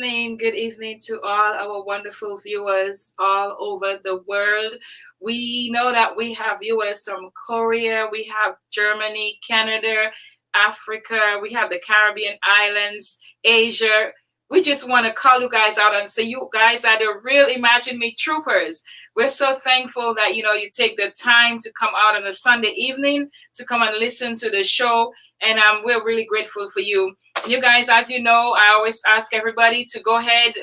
Good evening to all our wonderful viewers all over the world. We know that we have viewers from Korea, we have Germany, Canada, Africa, we have the Caribbean islands, Asia. We just want to call you guys out and say you guys are the real Imagine Me troopers. We're so thankful that you take the time to come out on a Sunday evening to come and listen to the show, and we're really grateful for you. You guys, as you know, I always ask everybody to go ahead.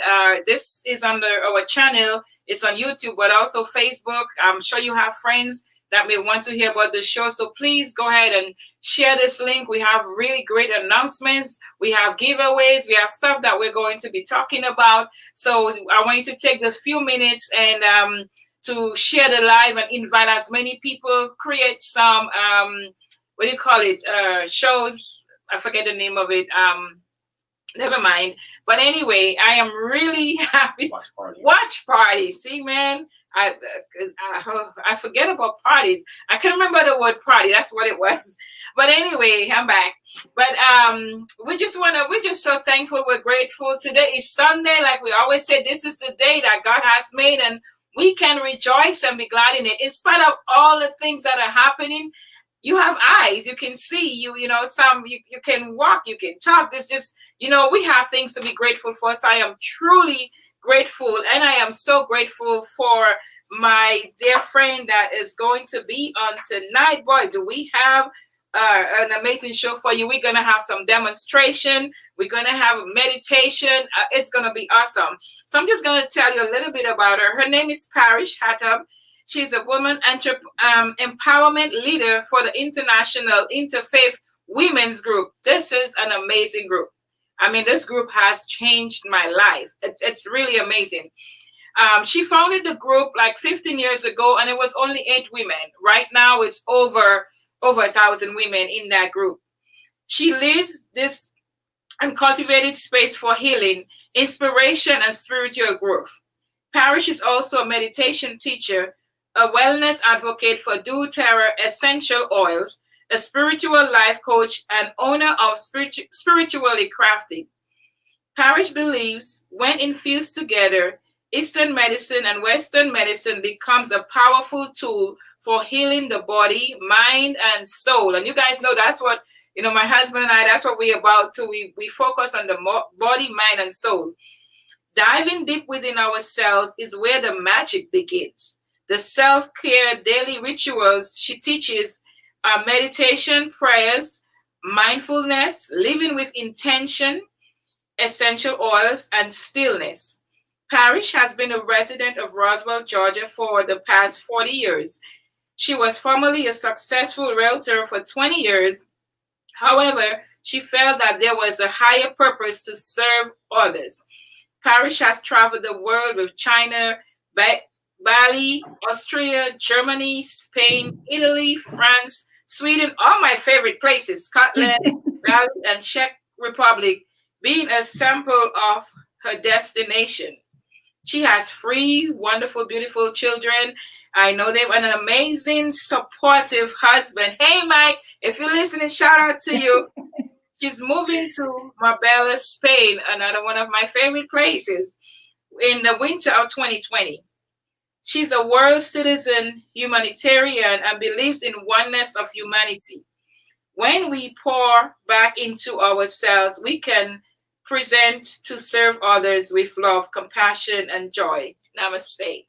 This is under our channel. It's on YouTube, but also Facebook. I'm sure you have friends that may want to hear about the show. So please go ahead and share this link. We have really great announcements. We have giveaways. We have stuff that we're going to be talking about. So I want you to take the few minutes and to share the live and invite as many people. Create some, what do you call it, shows. I forget the name of it. Never mind. But anyway, I am really happy. Watch party. See, man, I forget about parties. I can remember the word party. That's what it was. But anyway, I'm back. But we're just so thankful. We're grateful. Today is Sunday. Like we always say, this is the day that God has made, and we can rejoice and be glad in it. In spite of all the things that are happening, you have eyes, you can see, you can walk, you can talk. This just, we have things to be grateful for. So I am truly grateful, and I am so grateful for my dear friend that is going to be on tonight. Boy, do we have an amazing show for you. We're going to have some demonstration. We're going to have meditation. It's going to be awesome. So I'm just going to tell you a little bit about her. Her name is Parish Hattub. She's a woman empowerment leader for the International Interfaith Women's Group. This is an amazing group. I mean, this group has changed my life. It's really amazing. She founded the group like 15 years ago, and it was only 8 women. Right now, it's over 1,000 women in that group. She leads this uncultivated space for healing, inspiration, and spiritual growth. Parish is also a meditation teacher, a wellness advocate for doTERRA Essential Oils, a spiritual life coach, and owner of Spiritually Crafted. Parish believes when infused together, Eastern medicine and Western medicine becomes a powerful tool for healing the body, mind, and soul. And you guys know that's what, my husband and I, that's what we're about too. We focus on the body, mind, and soul. Diving deep within ourselves is where the magic begins. The self-care daily rituals she teaches are meditation, prayers, mindfulness, living with intention, essential oils, and stillness. Parish has been a resident of Roswell, Georgia for the past 40 years. She was formerly a successful realtor for 20 years. However, she felt that there was a higher purpose to serve others. Parish has traveled the world with China, Bali, Austria, Germany, Spain, Italy, France, Sweden, all my favorite places, Scotland, Bali, and Czech Republic, being a sample of her destination. She has 3 wonderful, beautiful children. I know them, and an amazing, supportive husband. Hey, Mike, if you're listening, shout out to you. She's moving to Marbella, Spain, another one of my favorite places, in the winter of 2020. She's a world citizen, humanitarian, and believes in oneness of humanity. When we pour back into ourselves, we can present to serve others with love, compassion, and joy. Namaste.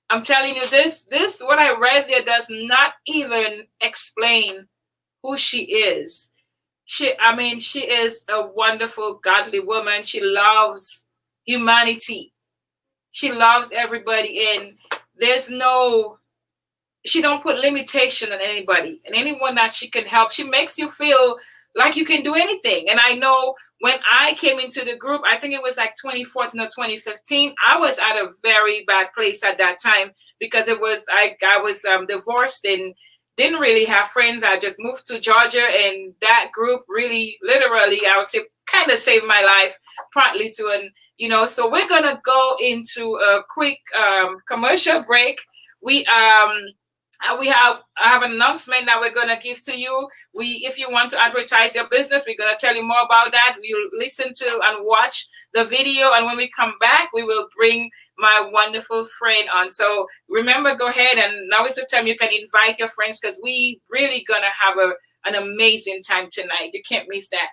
I'm telling you, this what I read there does not even explain who she is. She is a wonderful, godly woman. She loves humanity. She loves everybody, and she don't put limitation on anybody and anyone that she can help. She makes you feel like you can do anything. And I know when I came into the group, I think it was like 2014 or 2015, I was at a very bad place at that time because I was divorced and didn't really have friends. I just moved to Georgia, and that group really, literally, I would say, kind of saved my life, partly to so we're gonna go into a quick commercial break. We I have an announcement that we're gonna give to you. If you want to advertise your business, we're gonna tell you more about that. You'll listen to and watch the video, and when we come back, we will bring my wonderful friend on. So remember, go ahead, and now is the time you can invite your friends, because we really gonna have an amazing time tonight. You can't miss that.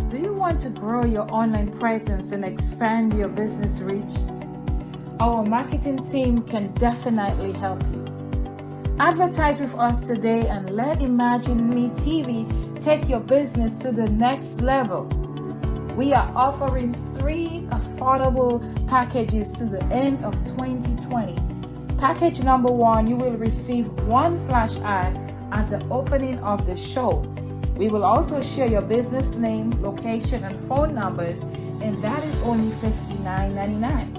Do you want to grow your online presence and expand your business reach? Our marketing team can definitely help you. Advertise with us today and let Imagine Me TV take your business to the next level. We are offering 3 affordable packages to the end of 2020. Package number 1, you will receive 1 flash ad at the opening of the show. We will also share your business name, location, and phone numbers, and that is only $59.99.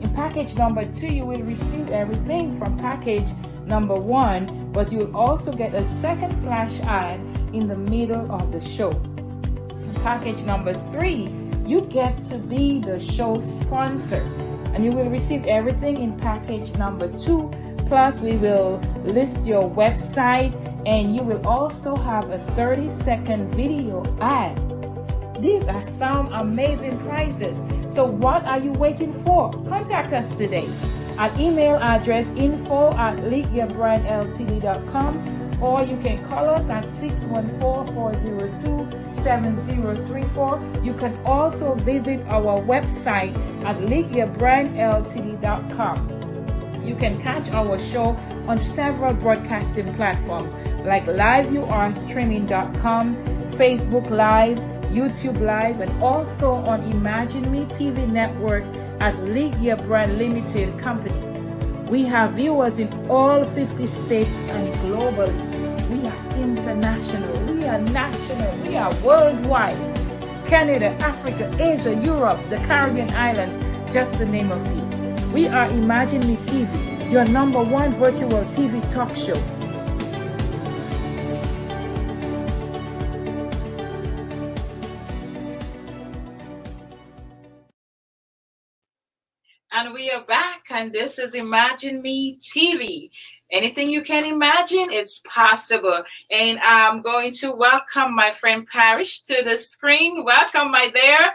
In package number 2, you will receive everything from package number 1, but you will also get a second flash ad in the middle of the show. In package number 3, you get to be the show sponsor, and you will receive everything in package number 2. Plus, we will list your website, and you will also have a 30-second video ad. These are some amazing prices. So what are you waiting for? Contact us today at email address info@leadyourbrandltd.com, or you can call us at 614-402-7034. You can also visit our website at leadyourbrandltd.com. You can catch our show on several broadcasting platforms like liveyouarestreaming.com, Facebook Live, YouTube Live, and also on Imagine Me TV network at Lead Your Brand Limited Company. We have viewers in all 50 states and globally. We are international, we are national, we are worldwide. Canada, Africa, Asia, Europe, the Caribbean islands, just to name a few. We are Imagine Me TV, your #1 virtual TV talk show. And we are back, and this is Imagine Me TV. Anything you can imagine, it's possible. And I'm going to welcome my friend Parish to the screen. Welcome, my dear.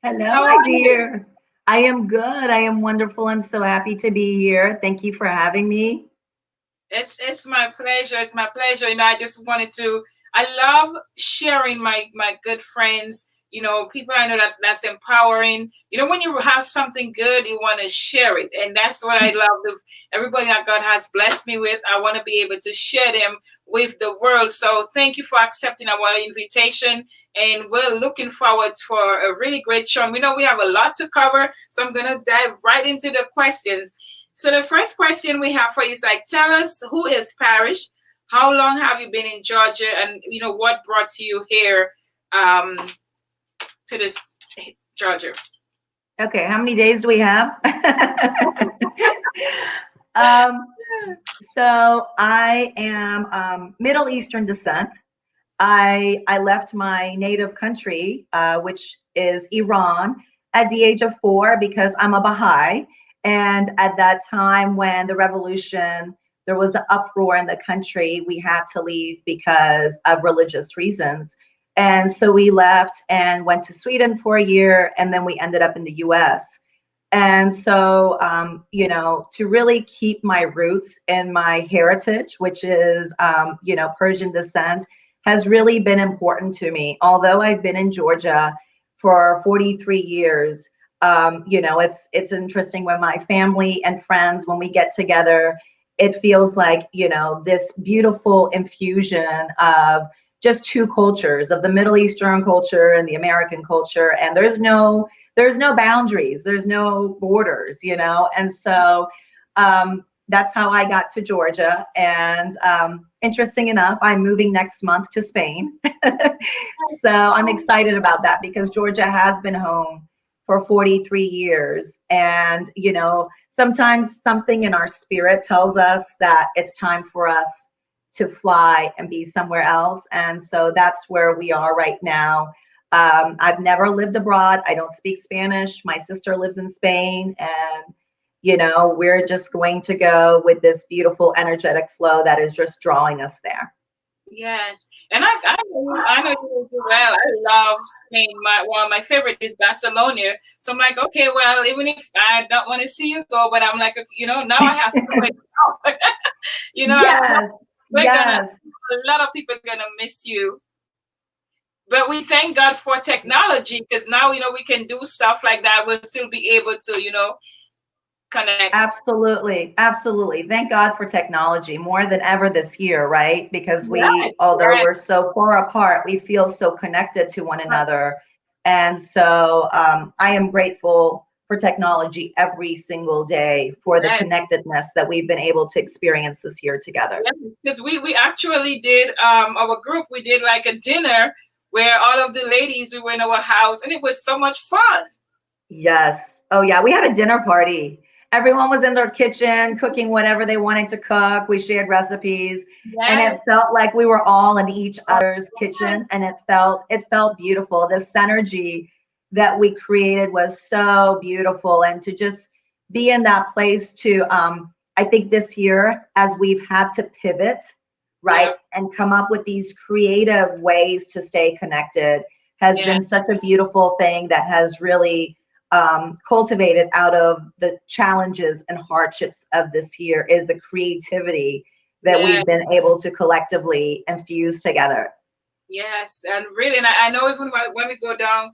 Hello, How my are you? dear. I am good. I am wonderful. I'm so happy to be here. Thank you for having me. It's my pleasure. It's my pleasure. I just wanted to. I love sharing my good friends. People I know that's empowering. When you have something good, you want to share it, and that's what I love. With everybody that God has blessed me with, I want to be able to share them with the world. So thank you for accepting our invitation, and we're looking forward for a really great show. And we know we have a lot to cover, so I'm gonna dive right into the questions. So the first question we have for you is tell us, who is Parish? How long have you been in Georgia? And what brought you here to this Georgia? Okay, how many days do we have? um, so I am Middle Eastern descent. I left my native country, which is Iran, at the age of 4 because I'm a Baha'i. And at that time, when the revolution, there was an uproar in the country, we had to leave because of religious reasons. And so we left and went to Sweden for a year, and then we ended up in the US. And so, to really keep my roots and my heritage, which is, Persian descent, has really been important to me. Although I've been in Georgia for 43 years, it's interesting when my family and friends, when we get together, it feels like, this beautiful infusion of just 2 cultures, of the Middle Eastern culture and the American culture. And there's no boundaries, there's no borders, and so that's how I got to Georgia. And interesting enough, I'm moving next month to Spain. So I'm excited about that because Georgia has been home for 43 years. And, sometimes something in our spirit tells us that it's time for us to fly and be somewhere else. And so that's where we are right now. I've never lived abroad. I don't speak Spanish. My sister lives in Spain, and we're just going to go with this beautiful energetic flow that is just drawing us there. Yes, and I know you do well. I love Spain. One of my favorite is Barcelona. So I'm like, okay, well, even if I don't want to see you go, but I'm like, now I have somewhere to go. Yes, we're gonna yes. a lot of people are gonna miss you. But we thank God for technology because now we can do stuff like that. We'll still be able to connect. Absolutely. Absolutely. Thank God for technology more than ever this year, right? Because Yes, although yes. we're so far apart, we feel so connected to one another. And so I am grateful for technology every single day for the Yes. connectedness that we've been able to experience this year together. Because we actually did our group, we did like a dinner where all of the ladies, we were in our house and it was so much fun. Yes. Oh yeah, we had a dinner party. Everyone was in their kitchen cooking whatever they wanted to cook. We shared recipes, and it Yes. felt like we were all in each other's kitchen, and it felt beautiful. This synergy that we created was so beautiful, and to just be in that place to I think this year, as we've had to pivot, right, and come up with these creative ways to stay connected has been such a beautiful thing that has really cultivated out of the challenges and hardships of this year is the creativity that we've been able to collectively infuse together. Yes, and really, and I know even when we go down,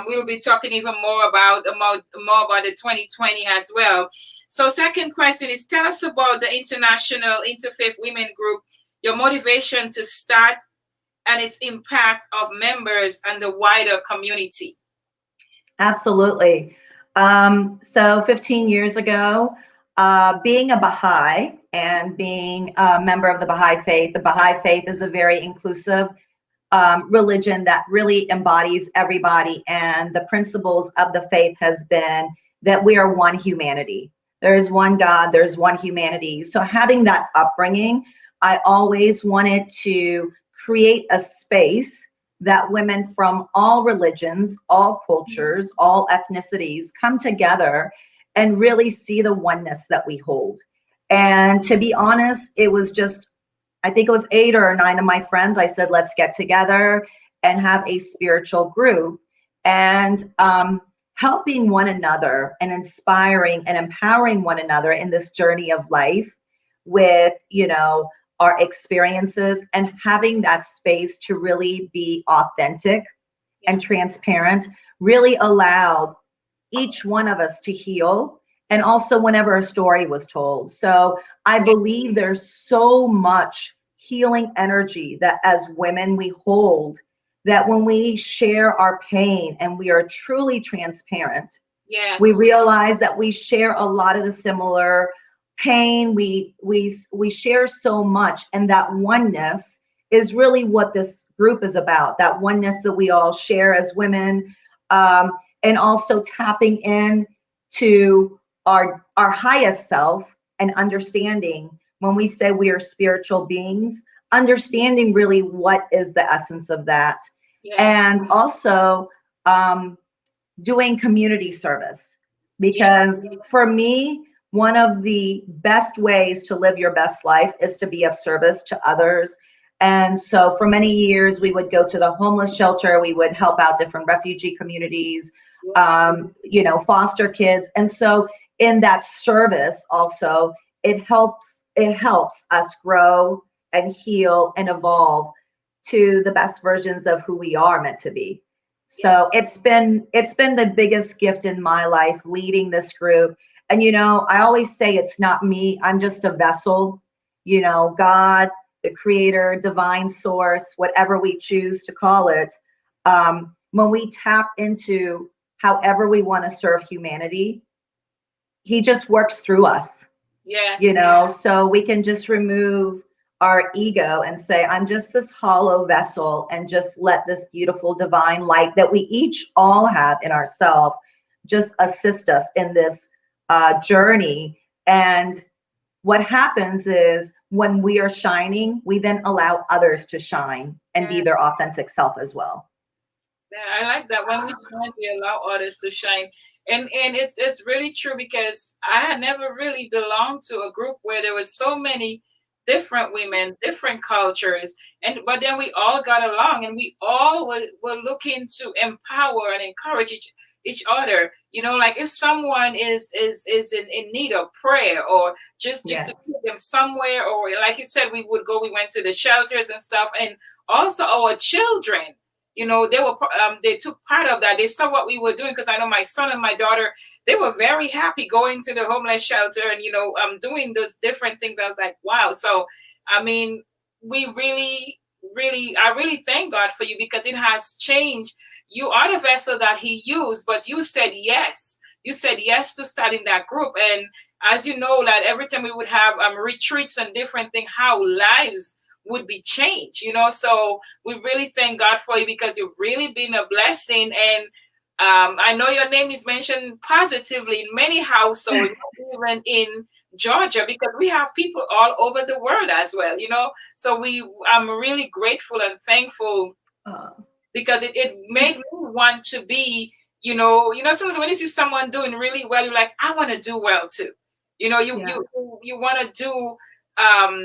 we will be talking even more about the 2020 as well. So, second question is: tell us about the International Interfaith Women Group, your motivation to start, and its impact of members and the wider community. Absolutely. So 15 years ago, being a Baha'i and being a member of the Baha'i Faith is a very inclusive religion that really embodies everybody. And the principles of the faith has been that we are one humanity. There's one God, there's one humanity. So having that upbringing, I always wanted to create a space that women from all religions, all cultures, all ethnicities come together and really see the oneness that we hold. And to be honest, it was just, I think it was 8 or 9 of my friends. I said, let's get together and have a spiritual group, and helping one another and inspiring and empowering one another in this journey of life with, our experiences, and having that space to really be authentic and transparent really allowed each one of us to heal. And also whenever a story was told. So I believe there's so much healing energy that as women we hold, that when we share our pain and we are truly transparent, we realize that we share a lot of the similar pain. We share so much, and that oneness is really what this group is about. That oneness that we all share as women, and also tapping in to our highest self and understanding when we say we are spiritual beings, understanding really what is the essence of that, and also doing community service. Because for me, one of the best ways to live your best life is to be of service to others. And so for many years, we would go to the homeless shelter. We would help out different refugee communities, foster kids. And so in that service also, it helps us grow and heal and evolve to the best versions of who we are meant to be. So it's been the biggest gift in my life leading this group. And I always say it's not me, I'm just a vessel. God, the creator, divine source, whatever we choose to call it, when we tap into however we want to serve humanity, he just works through us. So we can just remove our ego and say, I'm just this hollow vessel, and just let this beautiful divine light that we each all have in ourselves just assist us in this journey. And what happens is when we are shining, we then allow others to shine and be their authentic self as well. Yeah, I like that. When we shine, we allow others to shine. And it's really true, because I had never really belonged to a group where there was so many different women, different cultures, and but then we all got along, and we all were looking to empower and encourage each other. You know, like if someone is in need of prayer, or just to Yes. put them somewhere, or like you said, we went to the shelters and stuff, and also our children, you know, they took part of that. They saw what we were doing, because I know my son and my daughter, they were very happy going to the homeless shelter and, you know, doing those different things. I was like, wow. So I mean, we I really thank God for you, because it has changed. You are the vessel that he used, but you said yes. You said yes to starting that group. And as you know, that every time we would have retreats and different things, how lives would be changed, you know. So we really thank God for you, because you've really been a blessing. And I know your name is mentioned positively in many households, even in Georgia, because we have people all over the world as well, you know. So I'm really grateful and thankful, Uh, because it made me want to be, sometimes when you see someone doing really well, you're like, I want to do well too. You know, yeah. you want to do,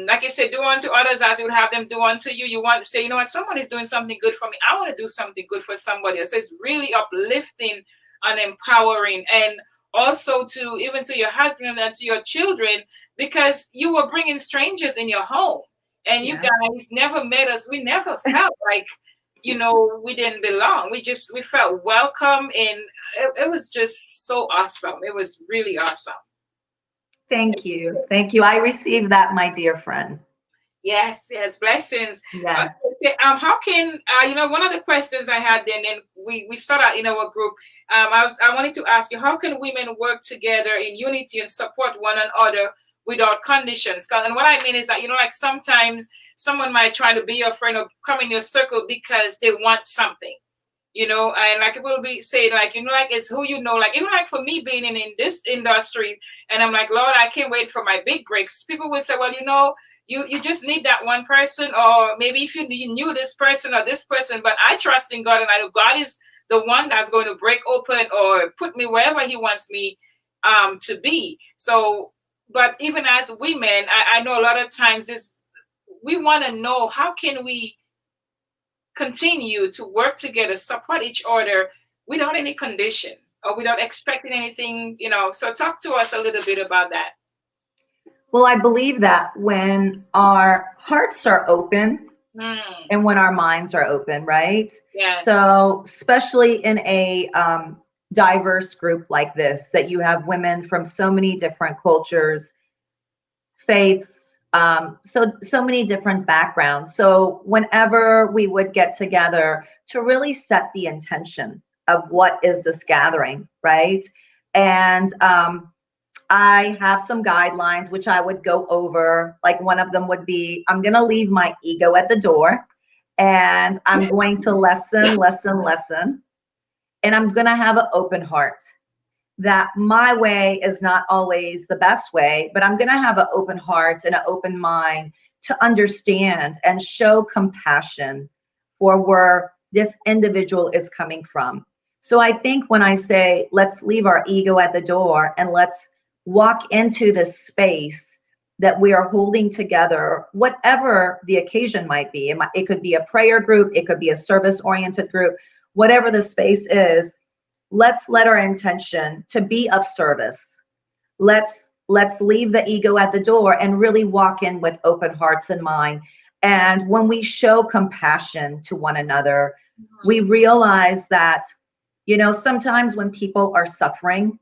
like I said, do unto others as you would have them do unto you. You want to say, you know what, someone is doing something good for me, I want to do something good for somebody else. So it's really uplifting and empowering. And also to even to your husband and to your children, because you were bringing strangers in your home, and you Yeah. guys never met us. We never felt like, we didn't belong. We felt welcome, and it was just so awesome. It was really awesome. Thank you. Thank you. I received that, my dear friend. Yes, yes, blessings. Yes. Okay, how can one of the questions I had then we started out in our group. I wanted to ask you, how can women work together in unity and support one another without conditions? And what I mean is that, like sometimes someone might try to be your friend or come in your circle because they want something. And like it will be saying, like, like it's who like, even like for me being in this industry, and I'm like, Lord, I can't wait for my big breaks. People will say, well, you just need that one person, or maybe if you knew this person or this person, but I trust in God, and I know God is the one that's going to break open or put me wherever he wants me to be. So, but even as women, I know a lot of times we want to know, how can we continue to work together, support each other without any condition or without expecting anything. So talk to us a little bit about that. Well, I believe that when our hearts are open and when our minds are open, right? Yes. So, especially in a diverse group like this, that you have women from so many different cultures, faiths, so many different backgrounds. So whenever we would get together to really set the intention of what is this gathering, right? And I have some guidelines which I would go over. Like one of them would be, I'm going to leave my ego at the door, and I'm going to listen, and I'm going to have an open heart. That my way is not always the best way, but I'm going to have an open heart and an open mind to understand and show compassion for where this individual is coming from. So I think when I say, let's leave our ego at the door and let's walk into this space that we are holding together, whatever the occasion might be, it could be a prayer group, it could be a service oriented group, whatever the space is. Let's let our intention to be of service. Let's leave the ego at the door and really walk in with open hearts and mind. And when we show compassion to one another, we realize that, sometimes when people are suffering,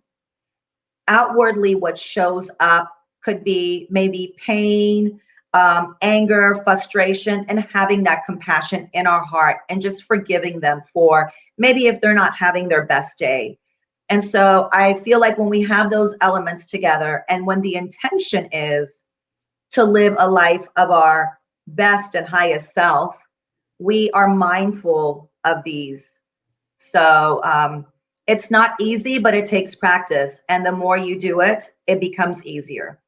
outwardly what shows up could be maybe pain, anger, frustration, and having that compassion in our heart and just forgiving them for maybe if they're not having their best day. And so I feel like when we have those elements together, and when the intention is to live a life of our best and highest self, we are mindful of these. So it's not easy, but it takes practice. And the more you do it, it becomes easier.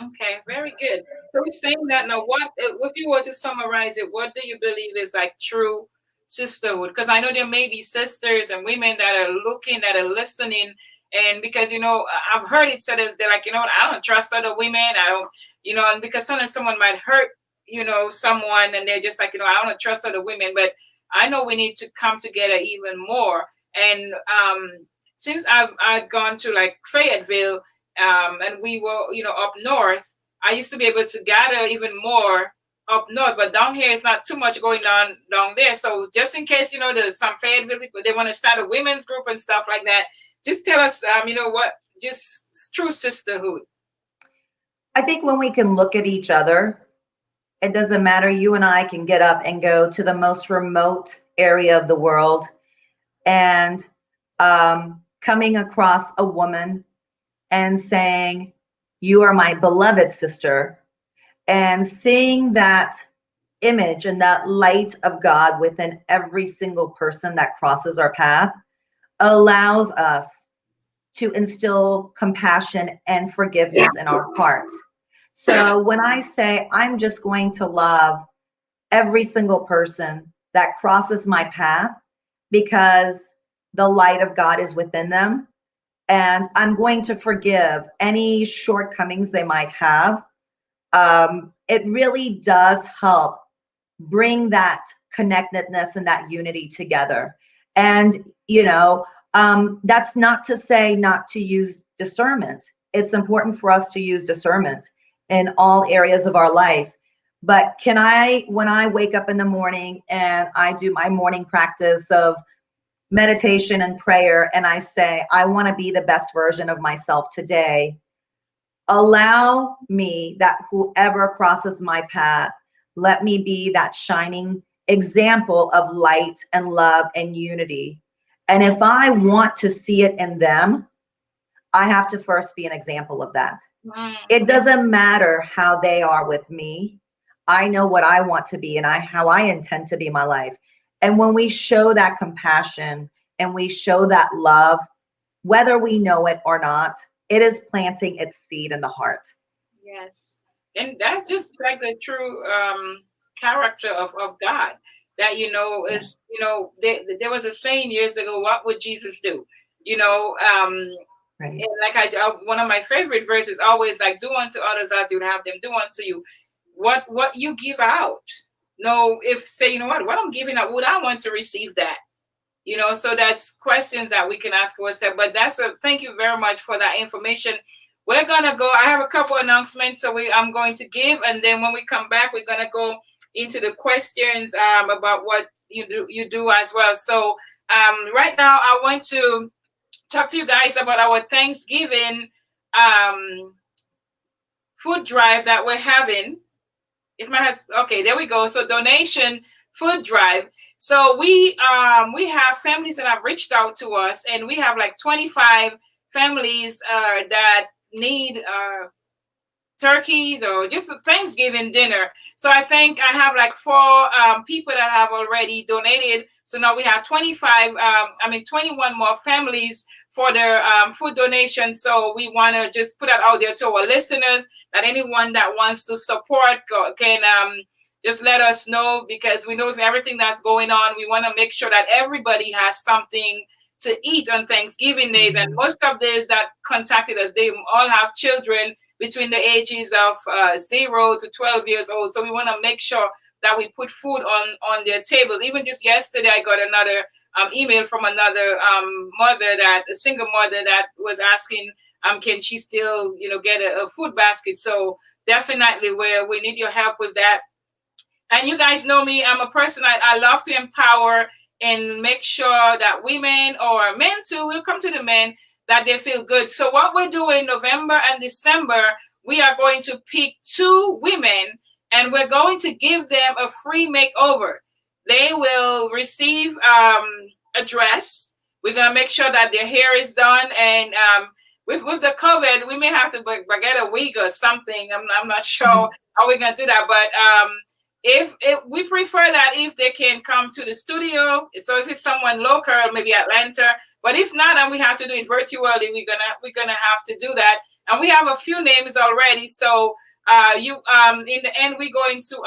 Okay, very good. So we're saying that now. What if you were to summarize it? What do you believe is like true sisterhood? Because I know there may be sisters and women that are looking, that are listening, And because, I've heard it said as they're like, I don't trust other women. I don't, and because sometimes someone might hurt, someone, and they're just like, I don't trust other women. But I know we need to come together even more. And since I've gone to like Fayetteville, and we were, up north, I used to be able to gather even more up north, but down here it's not too much going on down there. So just in case, there's some Fayetteville people, they want to start a women's group and stuff like that, just tell us, what, just true sisterhood. I think when we can look at each other, it doesn't matter. You and I can get up and go to the most remote area of the world, and coming across a woman and saying, "You are my beloved sister," and seeing that image and that light of God within every single person that crosses our path allows us to instill compassion and forgiveness in our hearts. So when I say I'm just going to love every single person that crosses my path because the light of God is within them, and I'm going to forgive any shortcomings they might have, it really does help bring that connectedness and that unity together. And, that's not to say not to use discernment. It's important for us to use discernment in all areas of our life. But when I wake up in the morning and I do my morning practice of meditation and prayer, and I say, I want to be the best version of myself today, allow me that whoever crosses my path, let me be that shining example of light and love and unity. And if I want to see it in them, I have to first be an example of that. It doesn't matter how they are with me. I know what I want to be and how I intend to be my life. And when we show that compassion and we show that love, whether we know it or not, it is planting its seed in the heart. Yes. And that's just like the true character of God. That, is, there was a saying years ago, what would Jesus do? Right. And like one of my favorite verses always like, do unto others as you would have them do unto you. What you give out. No, if say, what I'm giving out, would I want to receive that? So that's questions that we can ask ourselves. But thank you very much for that information. We're gonna go. I have a couple announcements, so I'm going to give, and then when we come back, we're gonna go into the questions about what you do as well. So right now, I want to talk to you guys about our Thanksgiving food drive that we're having. Okay, there we go. So donation food drive. So we have families that have reached out to us, and we have like 25 families that need turkeys or just a Thanksgiving dinner. So I think I have like 4 people that have already donated. So now we have 21 more families for their food donation. So we want to just put that out there to our listeners that anyone that wants to support can just let us know, because we know with everything that's going on, we want to make sure that everybody has something to eat on Thanksgiving days. And most of those that contacted us, they all have children between the ages of 0 to 12 years old. So we want to make sure that we put food on their table. Even just yesterday, I got another email from another a single mother that was asking, can she still, get a food basket? So definitely we need your help with that. And you guys know me, I'm a person, I love to empower and make sure that women or men too will come to the men, that they feel good. So what we're doing November and December, we are going to pick 2 women and we're going to give them a free makeover. They will receive a dress. We're going to make sure that their hair is done. And with the COVID, we may have to get a wig or something. I'm not sure how we're going to do that. But if we prefer that if they can come to the studio. So if it's someone local, maybe Atlanta. But if not, and we have to do it virtually, we're gonna have to do that. And we have a few names already. So in the end, we're going to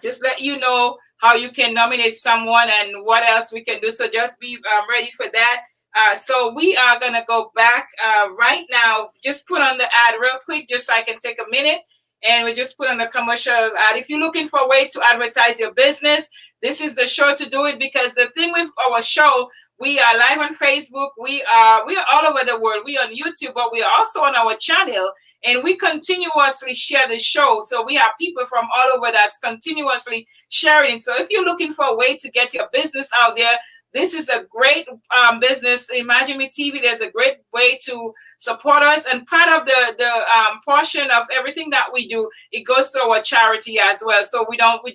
just let you know how you can nominate someone and what else we can do. So just be ready for that. So we are going to go back right now. Just put on the ad real quick, just so I can take a minute. And we just put on the commercial ad. If you're looking for a way to advertise your business, this is the show to do it, because the thing with our show, we are live on Facebook. We are all over the world. We are on YouTube, but we are also on our channel. And we continuously share the show. So we have people from all over that's continuously sharing. So if you're looking for a way to get your business out there, this is a great business. Imagine Me TV. There's a great way to support us, and part of the portion of everything that we do, it goes to our charity as well. So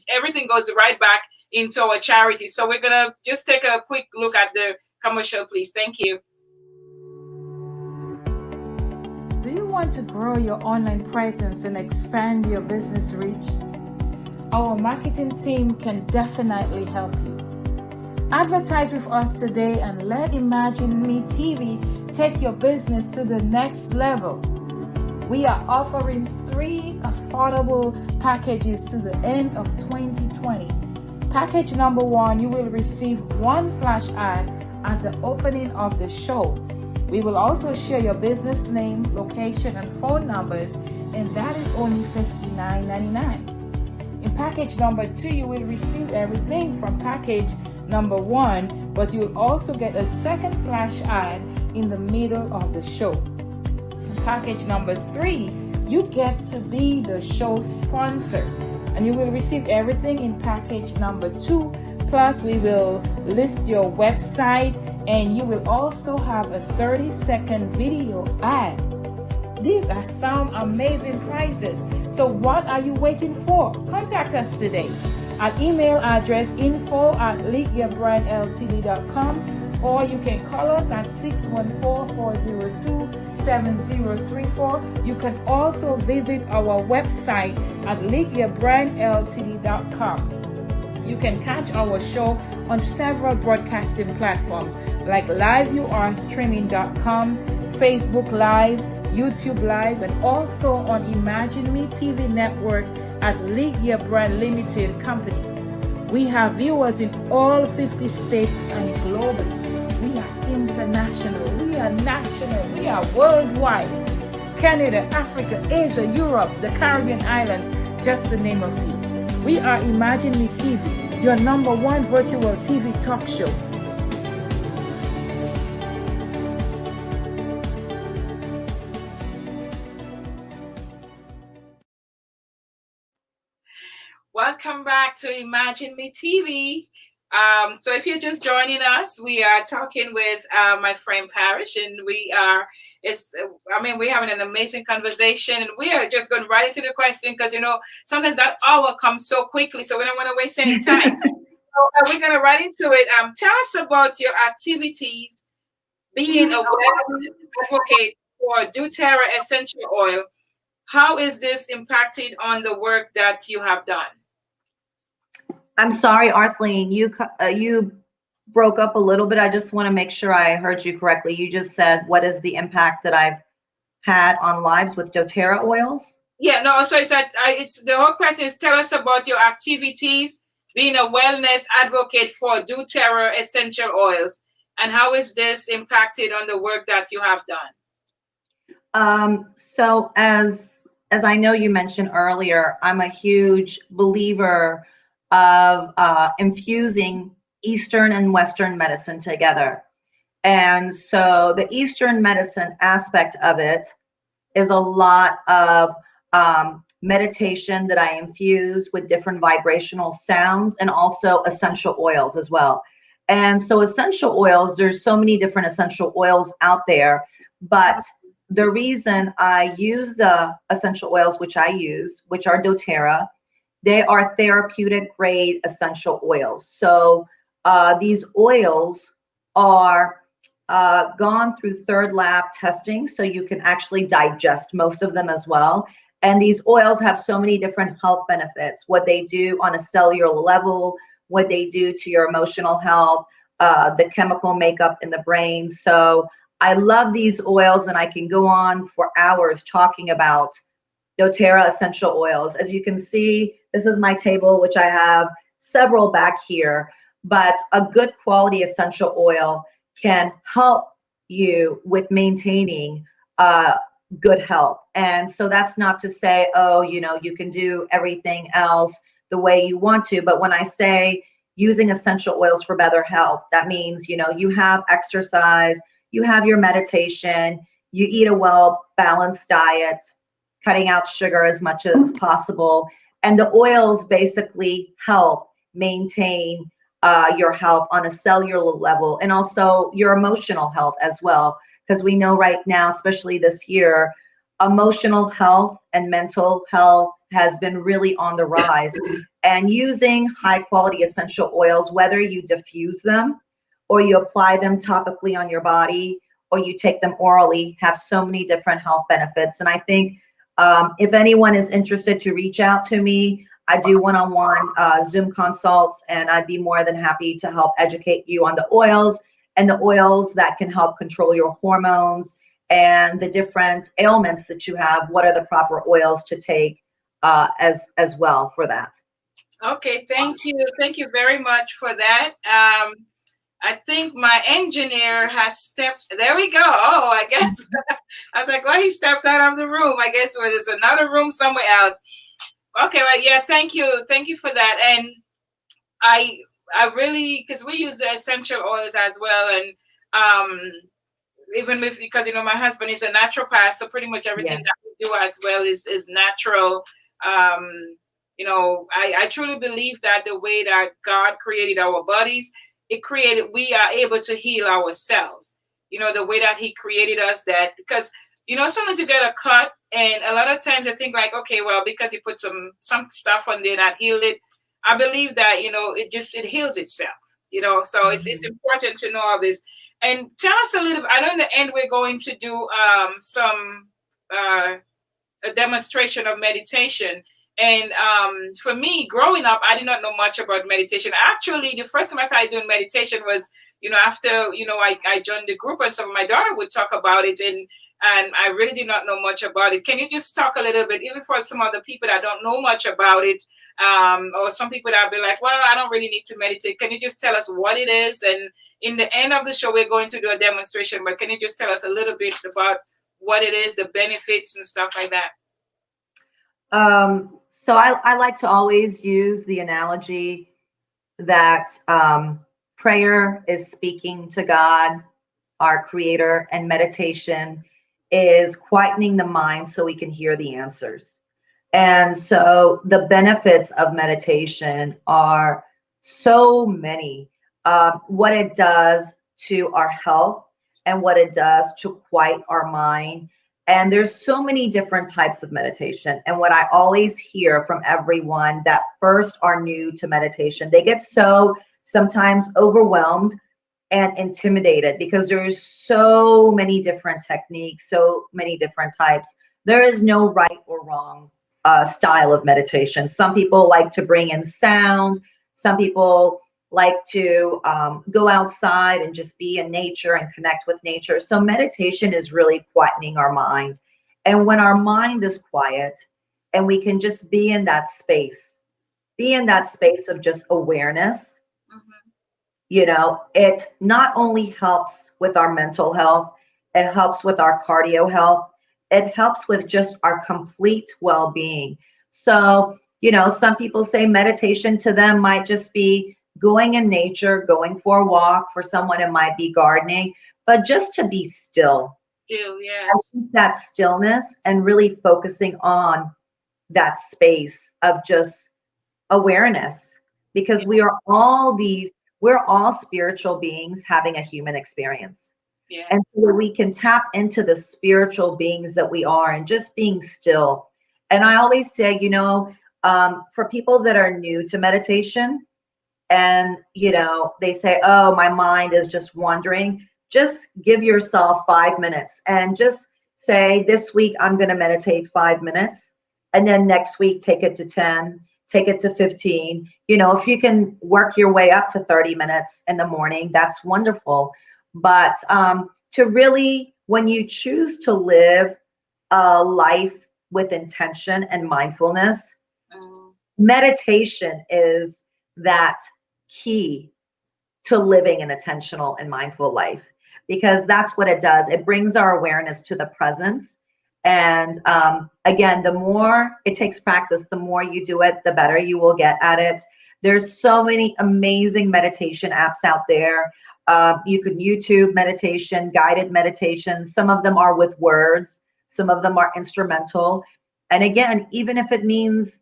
everything goes right back into our charity. So we're gonna just take a quick look at the commercial, please. Thank you. Do you want to grow your online presence and expand your business reach? Our marketing team can definitely help you. Advertise with us today and let Imagine Me TV take your business to the next level. We are offering 3 affordable packages to the end of 2020. Package number 1, you will receive 1 flash ad at the opening of the show. We will also share your business name, location, and phone numbers, and that is only $59.99. In package number 2, you will receive everything from package number 1, but you will also get a second flash ad in the middle of the show. In package number 3, you get to be the show sponsor, and you will receive everything in package number 2. Plus, we will list your website, and you will also have a 30-second video ad. These are some amazing prices. So what are you waiting for? Contact us today at email address info@leagueyourbrandltd.com, or you can call us at 614-402-7034. You can also visit our website at leagueyourbrandltd.com. You can catch our show on several broadcasting platforms like liveyourstreaming.com, Facebook Live, YouTube Live, and also on Imagine Me TV network at League Your Brand Limited Company. We have viewers in all 50 states and globally. We are international, we are national, we are worldwide. Canada, Africa, Asia, Europe, the Caribbean islands, just to name a few. We are Imagine Me TV, your #1 virtual TV talk show. Welcome back to Imagine Me TV. So if you're just joining us, we are talking with my friend Parish, and we're having an amazing conversation, and we are just going right into the question, because sometimes that hour comes so quickly, so we don't want to waste any time. So we're going to right into it. Tell us about your activities, being a wellness advocate for DoTERRA Essential Oil. How is this impacted on the work that you have done? I'm sorry, Arthleen, you broke up a little bit. I just want to make sure I heard you correctly. You just said, what is the impact that I've had on lives with doTERRA oils? Yeah, no, so it's the whole question is, tell us about your activities, being a wellness advocate for doTERRA Essential Oils, and how is this impacted on the work that you have done? So as I know you mentioned earlier, I'm a huge believer of infusing Eastern and Western medicine together. And so the Eastern medicine aspect of it is a lot of meditation that I infuse with different vibrational sounds, and also essential oils as well. And so essential oils, there's so many different essential oils out there, but the reason I use the essential oils which I use, which are doTERRA, they are therapeutic grade essential oils. So these oils are gone through 3rd lab testing, so you can actually digest most of them as well. And these oils have so many different health benefits, what they do on a cellular level, what they do to your emotional health, the chemical makeup in the brain. So I love these oils, and I can go on for hours talking about doTERRA essential oils. As you can see, this is my table, which I have several back here, but a good quality essential oil can help you with maintaining good health. And so that's not to say, oh, you can do everything else the way you want to. But when I say using essential oils for better health, that means, you have exercise, you have your meditation, you eat a well balanced diet, cutting out sugar as much as possible. And the oils basically help maintain your health on a cellular level, and also your emotional health as well. Because we know right now, especially this year, emotional health and mental health has been really on the rise. And using high quality essential oils, whether you diffuse them or you apply them topically on your body or you take them orally, have so many different health benefits. And I think if anyone is interested to reach out to me, I do one-on-one Zoom consults, and I'd be more than happy to help educate you on the oils and the oils that can help control your hormones and the different ailments that you have. What are the proper oils to take as well for that? Okay, thank you. Thank you very much for that. I think my engineer has stepped. There we go. Oh, I guess I was like, well, he stepped out of the room. I guess there's another room somewhere else. Okay, well, yeah, thank you for that. And I really, because we use the essential oils as well, and even with, because my husband is a naturopath, so pretty much everything that we do as well is natural. I truly believe that the way that God created our bodies, we are able to heal ourselves. The way that He created us, that because sometimes you get a cut, and a lot of times I think like, okay, well, because He put some stuff on there that healed it. I believe that it heals itself. So it's important to know all this. And tell us a little bit. I know in the end we're going to do a demonstration of meditation. And for me, growing up, I did not know much about meditation. Actually, the first time I started doing meditation was, after I joined the group, and some of my daughter would talk about it, and I really did not know much about it. Can you just talk a little bit, even for some other people that don't know much about it, or some people that will be like, well, I don't really need to meditate. Can you just tell us what it is? And in the end of the show, we're going to do a demonstration, but can you just tell us a little bit about what it is, the benefits and stuff like that? So I like to always use the analogy that prayer is speaking to God, our creator, and meditation is quietening the mind so we can hear the answers. And so the benefits of meditation are so many. What it does to our health and what it does to quiet our mind. And there's so many different types of meditation. And what I always hear from everyone that first are new to meditation, they get so sometimes overwhelmed and intimidated because there's so many different techniques, so many different types. There is no right or wrong style of meditation. Some people like to bring in sound. Some people like to go outside and just be in nature and connect with nature. So meditation is really quietening our mind. And when our mind is quiet and we can just be in that space of just awareness, it not only helps with our mental health, it helps with our cardio health, it helps with just our complete well-being. So, some people say meditation to them might just be going in nature, going for a walk. For someone, it might be gardening, but just to be still. Still, yes. That stillness and really focusing on that space of just awareness, because we're all spiritual beings having a human experience. Yeah. And so we can tap into the spiritual beings that we are and just being still. And I always say, for people that are new to meditation and, they say, oh, my mind is just wandering, just give yourself 5 minutes and just say, this week, I'm going to meditate 5 minutes. And then next week, take it to 10, take it to 15. If you can work your way up to 30 minutes in the morning, that's wonderful. But to really, when you choose to live a life with intention and mindfulness, meditation is that key to living an intentional and mindful life, because that's what it does. It brings our awareness to the presence. And again, the more it takes practice, the more you do it, the better you will get at it. There's so many amazing meditation apps out there. You can YouTube meditation, guided meditation. Some of them are with words, some of them are instrumental. And again, even if it means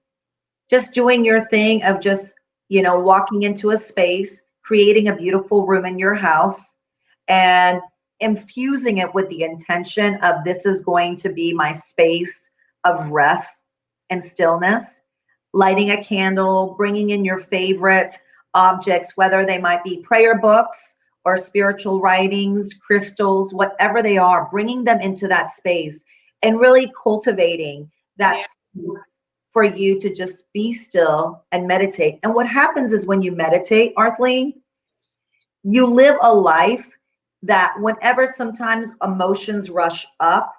just doing your thing of just, walking into a space, creating a beautiful room in your house, and infusing it with the intention of this is going to be my space of rest and stillness, lighting a candle, bringing in your favorite objects, whether they might be prayer books or spiritual writings, crystals, whatever they are, bringing them into that space and really cultivating that space for you to just be still and meditate. And what happens is when you meditate, Arthleen, you live a life that whenever sometimes emotions rush up,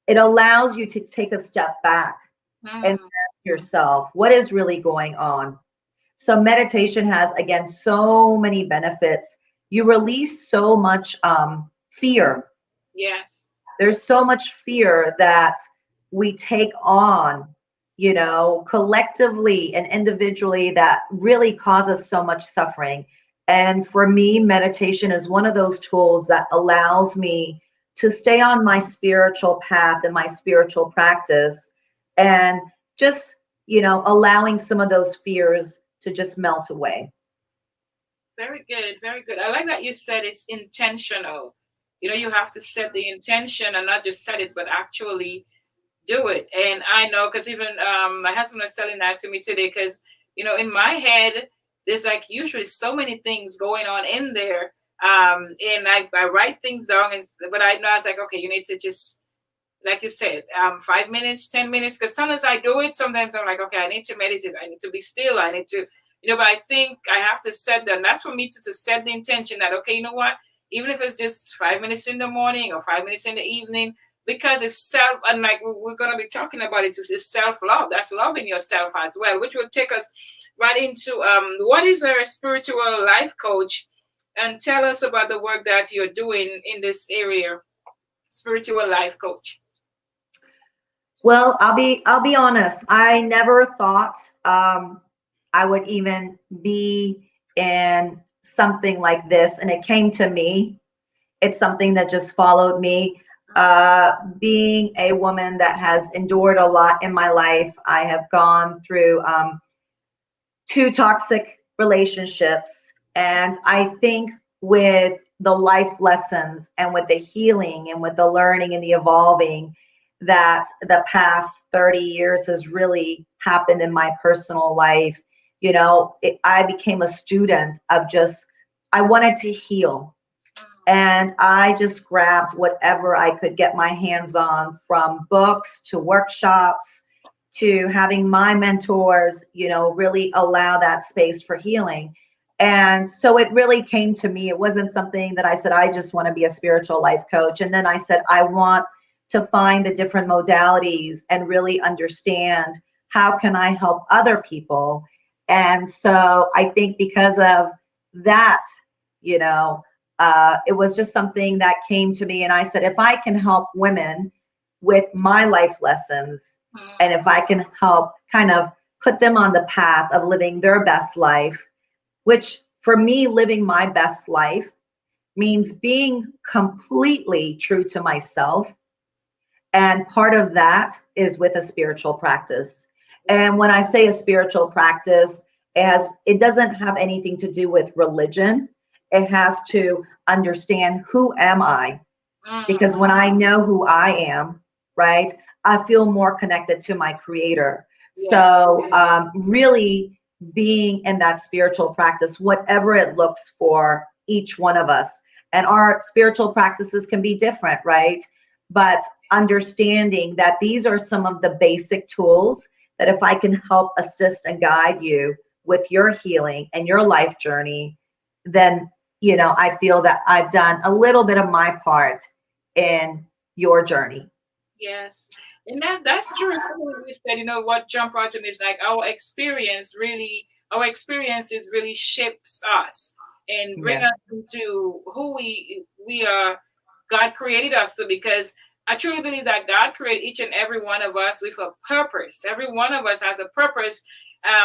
it allows you to take a step back and ask yourself, what is really going on? So meditation has, again, so many benefits. You release so much fear. Yes. There's so much fear that we take on, collectively and individually, that really causes so much suffering. And for me, meditation is one of those tools that allows me to stay on my spiritual path and my spiritual practice, and just, allowing some of those fears to just melt away. Very good. Very good. I like that you said it's intentional. You have to set the intention and not just set it, but actually do it. And I know, because even my husband was telling that to me today, because in my head there's like usually so many things going on in there, and I write things down, but I know, I was like, okay, you need to just, like you said, 5 minutes, 10 minutes, because sometimes I do it, sometimes I'm like, okay, I need to meditate, I need to be still, I need to, but I think I have to set them. That's for me to set the intention that, okay, you know what, even if it's just 5 minutes in the morning or 5 minutes in the evening, because it's self, and like we're going to be talking about it, it's self-love. That's loving yourself as well, which will take us right into what is a spiritual life coach, and tell us about the work that you're doing in this area, spiritual life coach. Well, I'll be honest. I never thought I would even be in something like this, and it came to me. It's something that just followed me. Being a woman that has endured a lot in my life, I have gone through 2 toxic relationships, and I think with the life lessons and with the healing and with the learning and the evolving that the past 30 years has really happened in my personal life, I became a student of just, I wanted to heal. And I just grabbed whatever I could get my hands on, from books to workshops to having my mentors, really allow that space for healing. And so it really came to me. It wasn't something that I said, I just want to be a spiritual life coach. And then I said, I want to find the different modalities and really understand how can I help other people. And so I think because of that, it was just something that came to me. And I said, if I can help women with my life lessons, and if I can help kind of put them on the path of living their best life, which for me, living my best life means being completely true to myself. And part of that is with a spiritual practice. And when I say a spiritual practice, it doesn't have anything to do with religion. It has to understand, who am I? Because when I know who I am, right, I feel more connected to my creator. So really being in that spiritual practice, whatever it looks for each one of us. And our spiritual practices can be different, right? But understanding that these are some of the basic tools that if I can help assist and guide you with your healing and your life journey, then, I feel that I've done a little bit of my part in your journey. Yes. And that's true. We said, what jump out to me is like our experiences really shapes us. and bring Yeah. us into who we are. God created us to, because I truly believe that God created each and every one of us with a purpose. Every one of us has a purpose,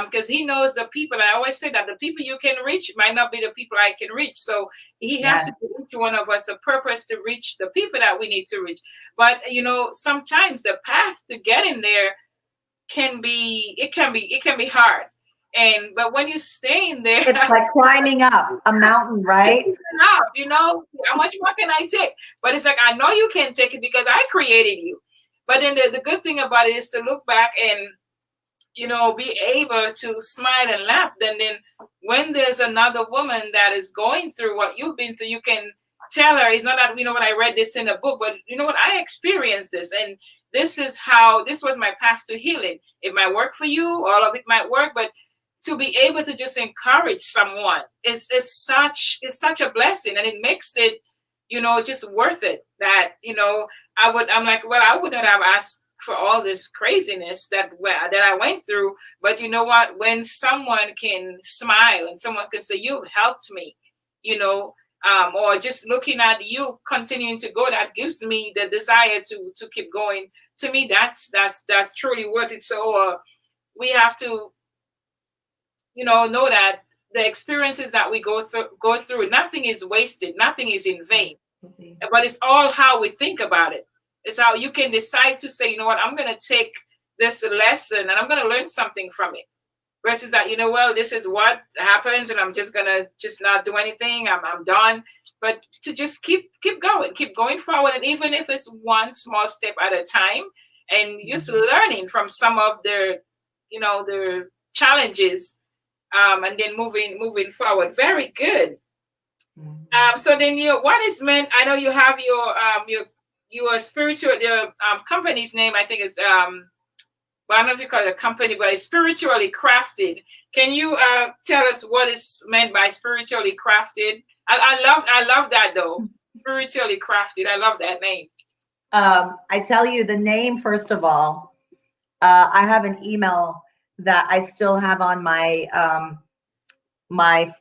because He knows the people. I always say that the people you can reach might not be the people I can reach. So He have Yes. to give each one of us a purpose to reach the people that we need to reach. But sometimes the path to getting there it can be hard. But when you stay in there, It's like climbing up a mountain, right? it's enough, how much more can I take? But it's like, I know you can take it because I created you. But then the good thing about it is to look back and be able to smile and laugh. Then when there's another woman that is going through what you've been through, you can tell her, it's not that, what, I read this in a book, but you know what, I experienced this, and this was my path to healing. It might work for you, all of it might work, but to be able to just encourage someone is such a blessing, and it makes it just worth it. That I'm like, well, I wouldn't have asked for all this craziness that I went through, but you know what, when someone can smile and someone can say, you helped me, or just looking at you continuing to go, that gives me the desire to keep going. To me, that's truly worth it. So we have to know that the experiences that we go through, nothing is wasted, nothing is in vain, Absolutely. but it's all how we think about it. It's how you can decide to say, you know what, I'm going to take this lesson and I'm going to learn something from it, versus that, well, this is what happens and I'm just going to just not do anything, I'm done. But to just keep going forward, and even if it's one small step at a time, and just learning from some of their challenges, and then moving forward. Very good. So then, what is meant? I know you have your spiritual, your company's name. I think is well, I don't know if you call it a company, but it's spiritually crafted. Can you tell us what is meant by spiritually crafted? I love that though. Spiritually crafted. I love that name. I tell you the name, first of all, I have an email that I still have on my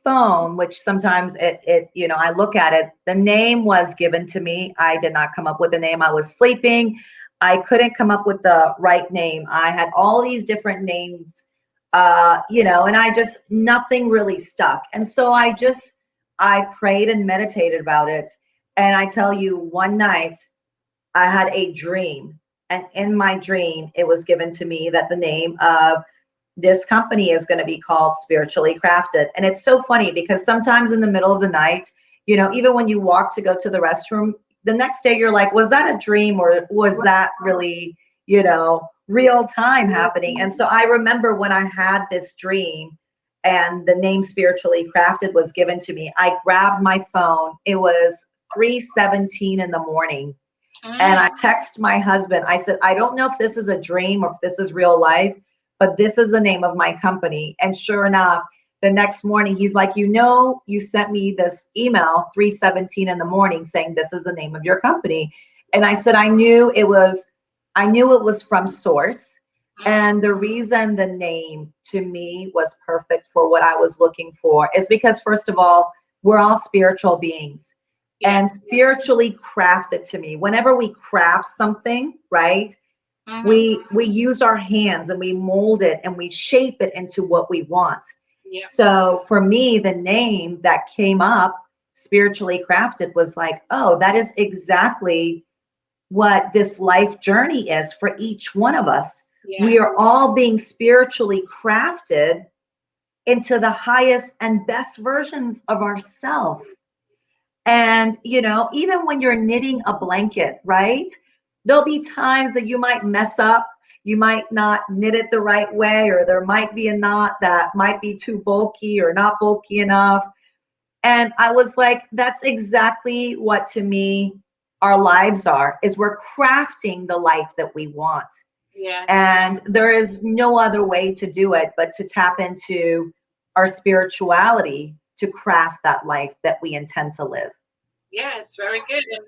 phone, which sometimes I look at it. The name was given to me. I did not come up with the name. I was sleeping. I couldn't come up with the right name. I had all these different names, and nothing really stuck. And so I prayed and meditated about it. And I tell you, one night I had a dream. And in my dream, it was given to me that the name of this company is going to be called Spiritually Crafted. And it's so funny because sometimes in the middle of the night, even when you walk to go to the restroom, the next day you're like, was that a dream or was that really, real time happening? And so I remember when I had this dream and the name Spiritually Crafted was given to me, I grabbed my phone. It was 3:17 in the morning. And I text my husband. I said, I don't know if this is a dream or if this is real life, but this is the name of my company. And sure enough, the next morning, he's like, you sent me this email 3:17 in the morning saying this is the name of your company. And I said, I knew it was from source. And the reason the name to me was perfect for what I was looking for is because, first of all, we're all spiritual beings. And spiritually crafted to me. Whenever we craft something, right? We use our hands and we mold it and we shape it into what we want. So for me, the name that came up, Spiritually Crafted, was like, oh, that is exactly what this life journey is for each one of us. We are all being spiritually crafted into the highest and best versions of ourselves. And, even when you're knitting a blanket, right? There'll be times that you might mess up. You might not knit it the right way, or there might be a knot that might be too bulky or not bulky enough. And I was like, that's exactly what, to me, our lives are, is we're crafting the life that we want. And there is no other way to do it but to tap into our spirituality to craft that life that we intend to live. Yes, very good. And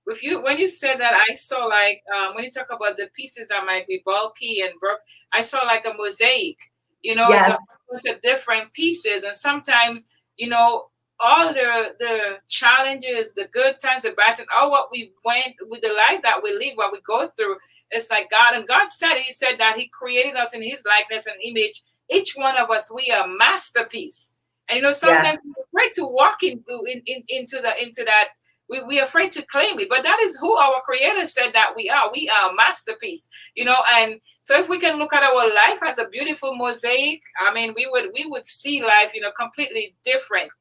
with you, when you said that, I saw like when you talk about the pieces that might be bulky and broke, I saw like a mosaic. It's Yes. a bunch of different pieces, and sometimes, you know, all the challenges, the good times, the bad times, all what we went with the life that we live, what we go through, it's like God. And God said, He said that He created us in His likeness and image. Each one of us, we are masterpiece. And Yes. sometimes we're afraid to walk into that. We're afraid to claim it, but that is who our Creator said that we are. We are a masterpiece, And so, if we can look at our life as a beautiful mosaic, I mean, we would see life, completely different.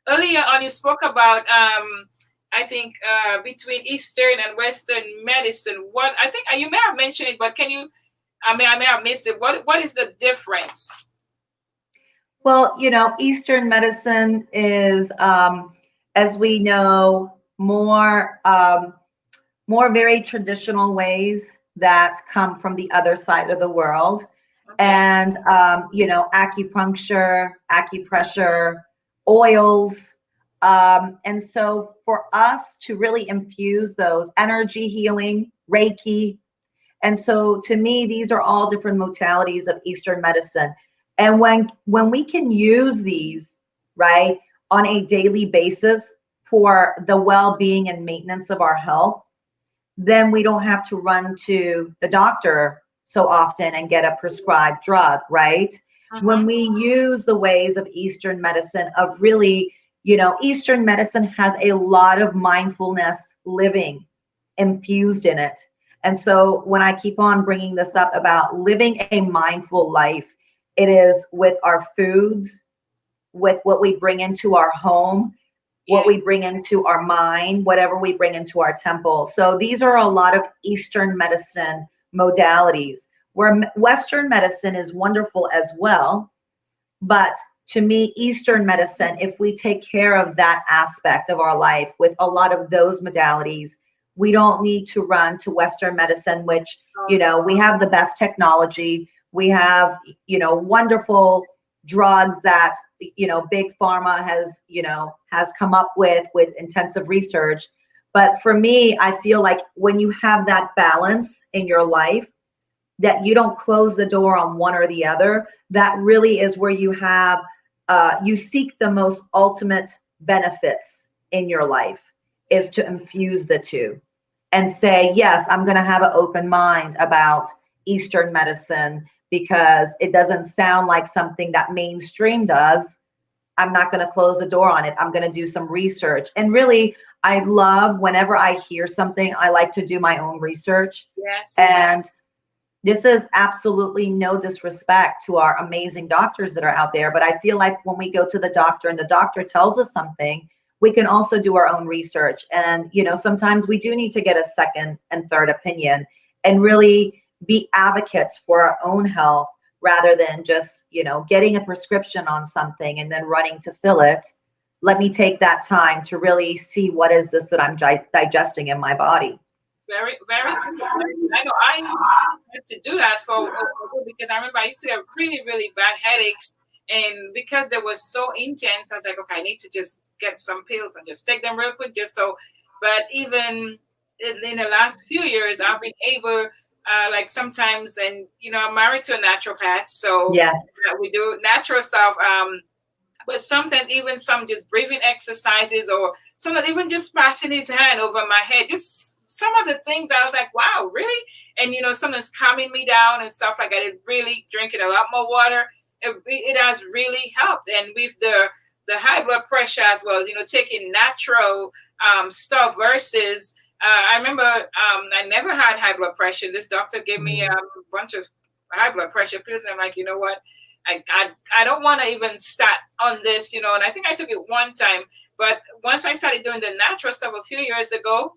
Earlier on, you spoke about, I think, between Eastern and Western medicine. What I think you may have mentioned it, but can you? I may have missed it. What is the difference? Well, Eastern medicine is, as we know, more very traditional ways that come from the other side of the world. Okay. And, acupuncture, acupressure, oils. And so for us to really infuse those, energy healing, Reiki. And so to me, these are all different modalities of Eastern medicine. And when we can use these, right, on a daily basis for the well-being and maintenance of our health, then we don't have to run to the doctor so often and get a prescribed drug, right? When Mm-hmm. we use the ways of Eastern medicine, of really, Eastern medicine has a lot of mindfulness living infused in it. And so when I keep on bringing this up about living a mindful life, it is with our foods, with what we bring into our home, what Yeah. we bring into our mind, whatever we bring into our temple. So these are a lot of Eastern medicine modalities, where Western medicine is wonderful as well. But to me, Eastern medicine, if we take care of that aspect of our life with a lot of those modalities, we don't need to run to Western medicine, which, Okay. we have the best technology. We have, wonderful drugs that, big pharma has come up with intensive research. But for me, I feel like when you have that balance in your life, that you don't close the door on one or the other, that really is where you seek the most ultimate benefits in your life, is to infuse the two and say, yes, I'm going to have an open mind about Eastern medicine because it doesn't sound like something that mainstream does. I'm not going to close the door on it. I'm going to do some research. And really, I love, whenever I hear something, I like to do my own research. Yes. And this is absolutely no disrespect to our amazing doctors that are out there, but I feel like when we go to the doctor and the doctor tells us something, we can also do our own research. And, sometimes we do need to get a second and third opinion and really be advocates for our own health, rather than just, getting a prescription on something and then running to fill it. Let me take that time to really see what is this that I'm digesting in my body. Very, very good. I know I had to do that for because I remember I used to have really, really bad headaches, and because they were so intense, I was like, okay, I need to just get some pills and just take them real quick, just so. But even in the last few years, I've been able, like sometimes, and I'm married to a naturopath, so Yes. we do natural stuff. But sometimes even some just breathing exercises, or someone even just passing his hand over my head, just some of the things I was like, wow, really? And someone's calming me down and stuff like that. It really drinking a lot more water. It has really helped. And with the high blood pressure as well, taking natural stuff versus I remember I never had high blood pressure. This doctor gave me a bunch of high blood pressure pills, and I'm like, you know what? I don't want to even start on this, and I think I took it one time, but once I started doing the natural stuff a few years ago,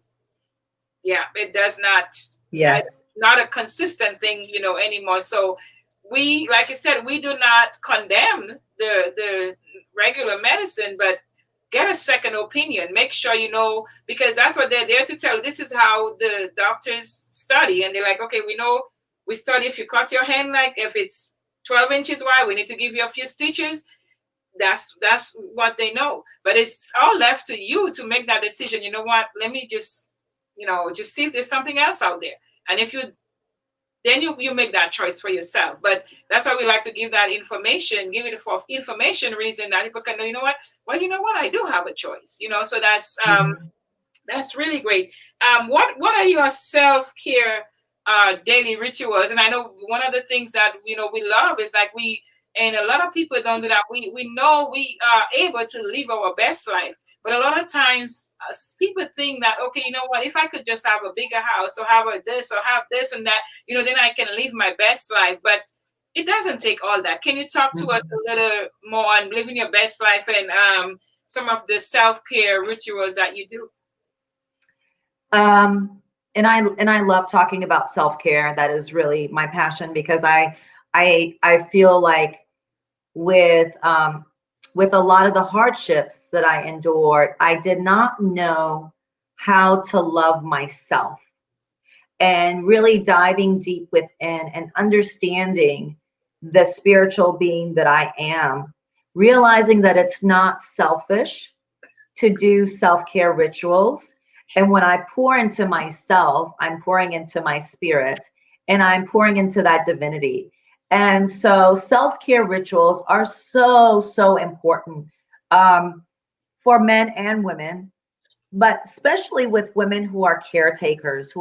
yeah, it does not, Yes. not a consistent thing, anymore. So we, like you said, we do not condemn the regular medicine, but get a second opinion. Make sure because that's what they're there to tell. This is how the doctors study, and they're like, okay, we study if you cut your hand, like if it's 12 inches wide, we need to give you a few stitches. That's what they know. But it's all left to you to make that decision. You know what? Let me just see if there's something else out there. And if you then you make that choice for yourself. But that's why we like to give that information, give it for information reason that people can know, you know what, well, you know what, I do have a choice, so that's really great. What are your self-care daily rituals? And I know one of the things that we love is like and a lot of people don't do that. We know we are able to live our best life, but a lot of times people think that, okay, you know what, if I could just have a bigger house or have this or have this and that, then I can live my best life. But it doesn't take all that. Can you talk to us a little more on living your best life and some of the self-care rituals that you do? And I love talking about self-care. That is really my passion, because I feel like with with a lot of the hardships that I endured, I did not know how to love myself, and really diving deep within and understanding the spiritual being that I am, realizing that it's not selfish to do self-care rituals. And when I pour into myself, I'm pouring into my spirit, and I'm pouring into that divinity. And so self-care rituals are so, so important, for men and women, but especially with women who are caretakers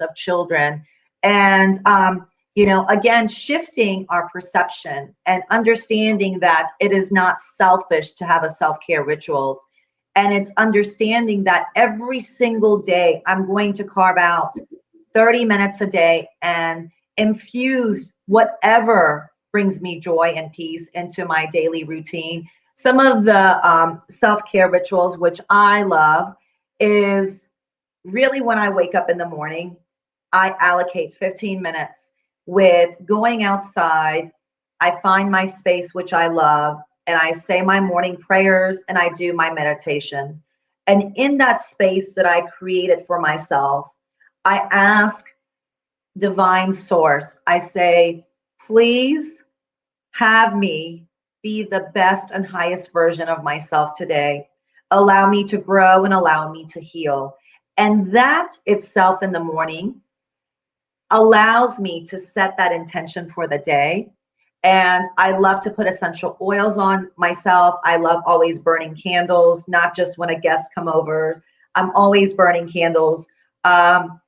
of children. And, again, shifting our perception and understanding that it is not selfish to have a self-care rituals. And it's understanding that every single day I'm going to carve out 30 minutes a day and infuse whatever brings me joy and peace into my daily routine. Some of the self-care rituals, which I love, is really when I wake up in the morning, I allocate 15 minutes with going outside. I find my space, which I love, and I say my morning prayers and I do my meditation. And in that space that I created for myself, I ask divine source, I say, please have me be the best and highest version of myself today. Allow me to grow and allow me to heal. And that itself in the morning allows me to set that intention for the day. And I love to put essential oils on myself. I love always burning candles, not just when a guest come over. I'm always burning candles.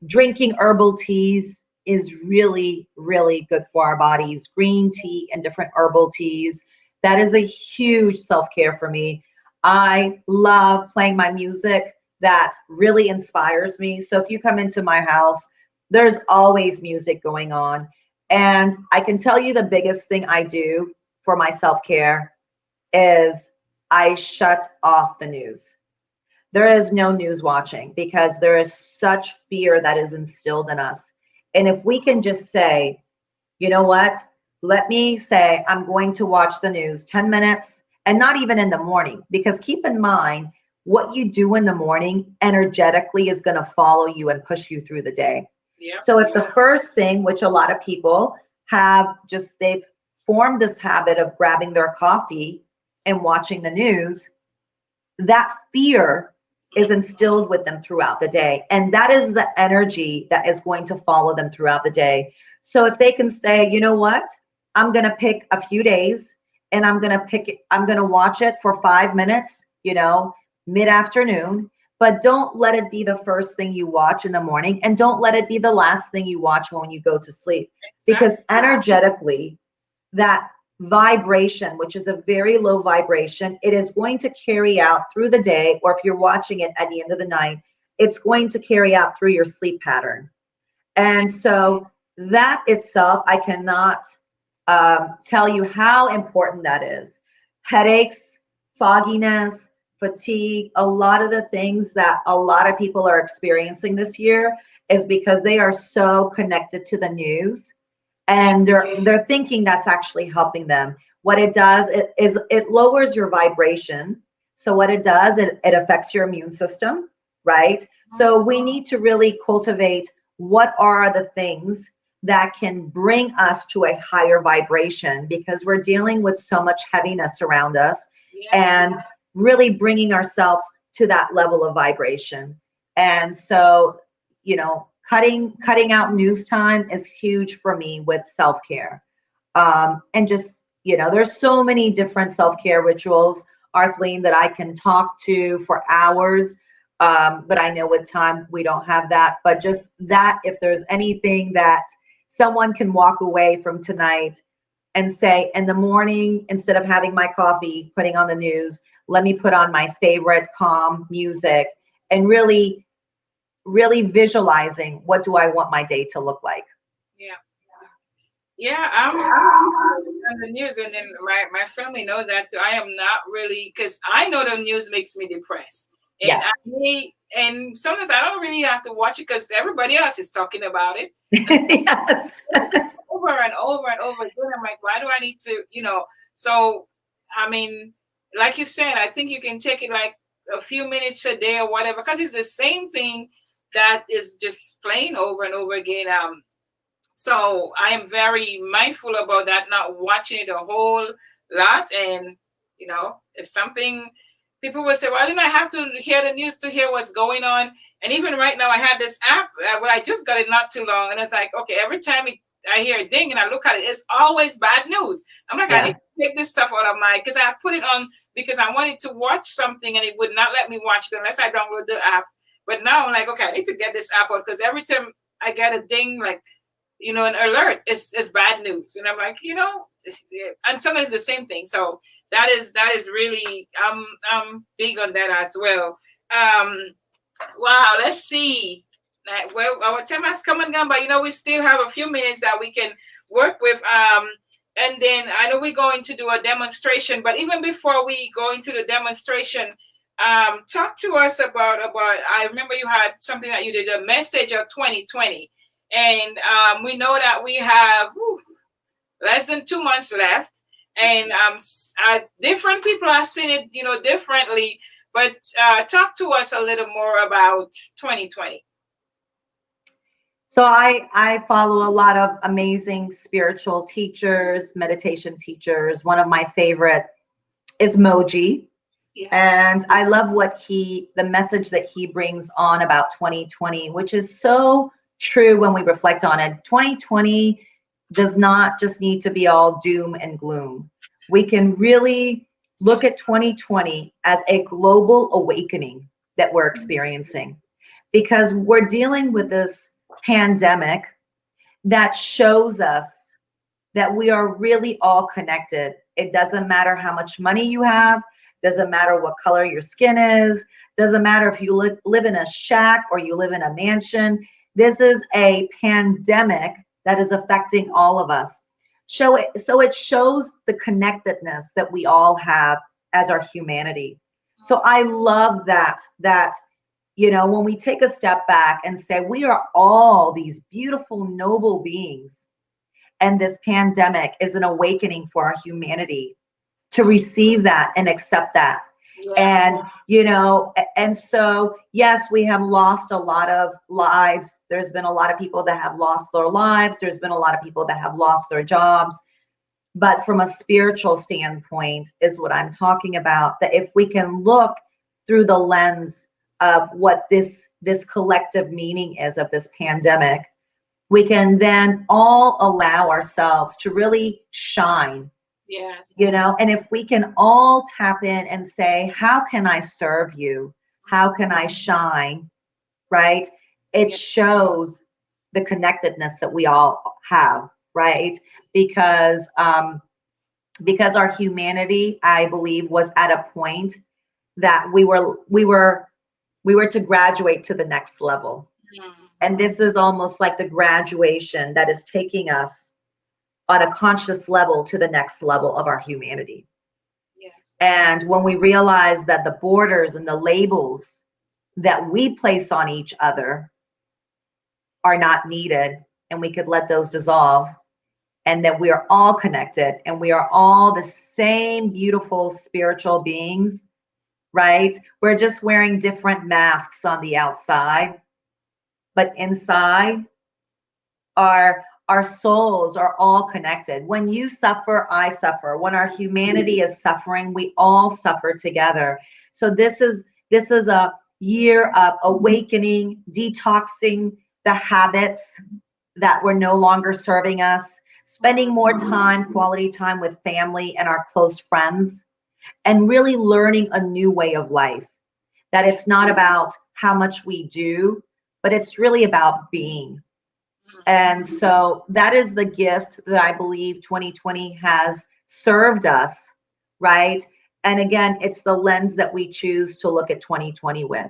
Drinking herbal teas is really, really good for our bodies. Green tea and different herbal teas. That is a huge self-care for me. I love playing my music. That really inspires me. So if you come into my house, there's always music going on. And I can tell you the biggest thing I do for my self-care is I shut off the news. There is no news watching, because there is such fear that is instilled in us. And if we can just say, you know what, let me say I'm going to watch the news 10 minutes, and not even in the morning, because keep in mind, what you do in the morning energetically is going to follow you and push you through the day. Yep. So if the first thing, which a lot of people have, they've formed this habit of grabbing their coffee and watching the news, that fear is instilled with them throughout the day. And that is the energy that is going to follow them throughout the day. So if they can say, you know what, I'm going to pick a few days and I'm going to watch it for 5 minutes, mid-afternoon, but don't let it be the first thing you watch in the morning, and don't let it be the last thing you watch when you go to sleep. Because energetically, that vibration, which is a very low vibration, it is going to carry out through the day, or if you're watching it at the end of the night, it's going to carry out through your sleep pattern. And so that itself, I cannot tell you how important that is. Headaches, fogginess, fatigue, a lot of the things that a lot of people are experiencing this year is because they are so connected to the news, and they're thinking that's actually helping them. What it does is it lowers your vibration. So what it does, it affects your immune system, right? So we need to really cultivate what are the things that can bring us to a higher vibration, because we're dealing with so much heaviness around us, and really bringing ourselves to that level of vibration. And so, cutting out news time is huge for me with self-care. And just, there's so many different self-care rituals, Arthleen, that I can talk to for hours. But I know with time we don't have that. But just that, if there's anything that someone can walk away from tonight and say, in the morning, instead of having my coffee, putting on the news, let me put on my favorite calm music, and really, really visualizing, what do I want my day to look like? Yeah. Yeah, I'm on the news, and then my family knows that too. I am not really, because I know the news makes me depressed, and Yeah. and sometimes I don't really have to watch it because everybody else is talking about it Yes. over and over and over again. I'm like, why do I need to, So, I mean, like you said, I think you can take it like a few minutes a day or whatever, because it's the same thing that is just playing over and over again. So I am very mindful about that, not watching it a whole lot. And, if something, people will say, well, I have to hear the news to hear what's going on. And even right now, I had this app, well, I just got it not too long. And it's like, okay, every time I hear a ding and I look at it, it's always bad news. I'm like, I need to take this stuff out of because I put it on because I wanted to watch something and it would not let me watch it unless I download the app. But now I'm like, okay, I need to get this app out, because every time I get a ding, like, an alert, it's bad news. And I'm like, and sometimes the same thing. So that is really, I'm big on that as well. Wow, let's see. Well, our time has come and gone, but we still have a few minutes that we can work with. And then I know we're going to do a demonstration, but even before we go into the demonstration, talk to us about. I remember you had something that you did, a message of 2020. And we know that we have less than 2 months left, and different people are seeing it, differently. But talk to us a little more about 2020. So I follow a lot of amazing spiritual teachers, meditation teachers. One of my favorite is Moji. Yeah. And I love the message that he brings on about 2020, which is so true when we reflect on it. 2020 does not just need to be all doom and gloom. We can really look at 2020 as a global awakening that we're experiencing, because we're dealing with this pandemic that shows us that we are really all connected. It doesn't matter how much money you have, doesn't matter what color your skin is, doesn't matter if you live in a shack or you live in a mansion. This is a pandemic that is affecting all of us. So it shows the connectedness that we all have as our humanity. So I love that when we take a step back and say we are all these beautiful, noble beings, and this pandemic is an awakening for our humanity to receive that and accept that. Yeah. And so, yes, we have lost a lot of lives. There's been a lot of people that have lost their lives. There's been a lot of people that have lost their jobs. But from a spiritual standpoint is what I'm talking about, that if we can look through the lens of what this collective meaning is of this pandemic, we can then all allow ourselves to really shine. Yes. And if we can all tap in and say, how can I serve you? How can I shine? Right? It shows the connectedness that we all have, right? Because our humanity, I believe, was at a point that we were to graduate to the next level. Mm-hmm. And this is almost like the graduation that is taking us on a conscious level to the next level of our humanity. Yes. And when we realize that the borders and the labels that we place on each other are not needed, and we could let those dissolve, and that we are all connected and we are all the same beautiful spiritual beings, right? We're just wearing different masks on the outside, but inside our souls are all connected. When you suffer, I suffer. When our humanity is suffering, we all suffer together. So this is a year of awakening, detoxing, the habits that were no longer serving us, spending more time, quality time with family and our close friends, and really learning a new way of life. That it's not about how much we do, but it's really about being. And so that is the gift that I believe 2020 has served us, right? And again, it's the lens that we choose to look at 2020 with.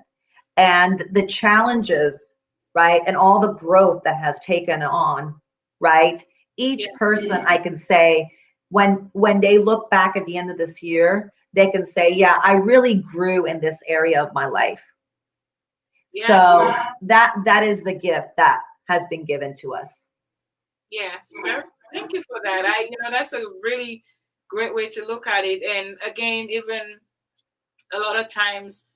And the challenges, right? And all the growth that has taken on, right? Each person, I can say, when they look back at the end of this year, they can say, yeah, I really grew in this area of my life. So that is the gift that has been given to us. Yes, thank you for that. That's a really great way to look at it. And again, even a lot of times,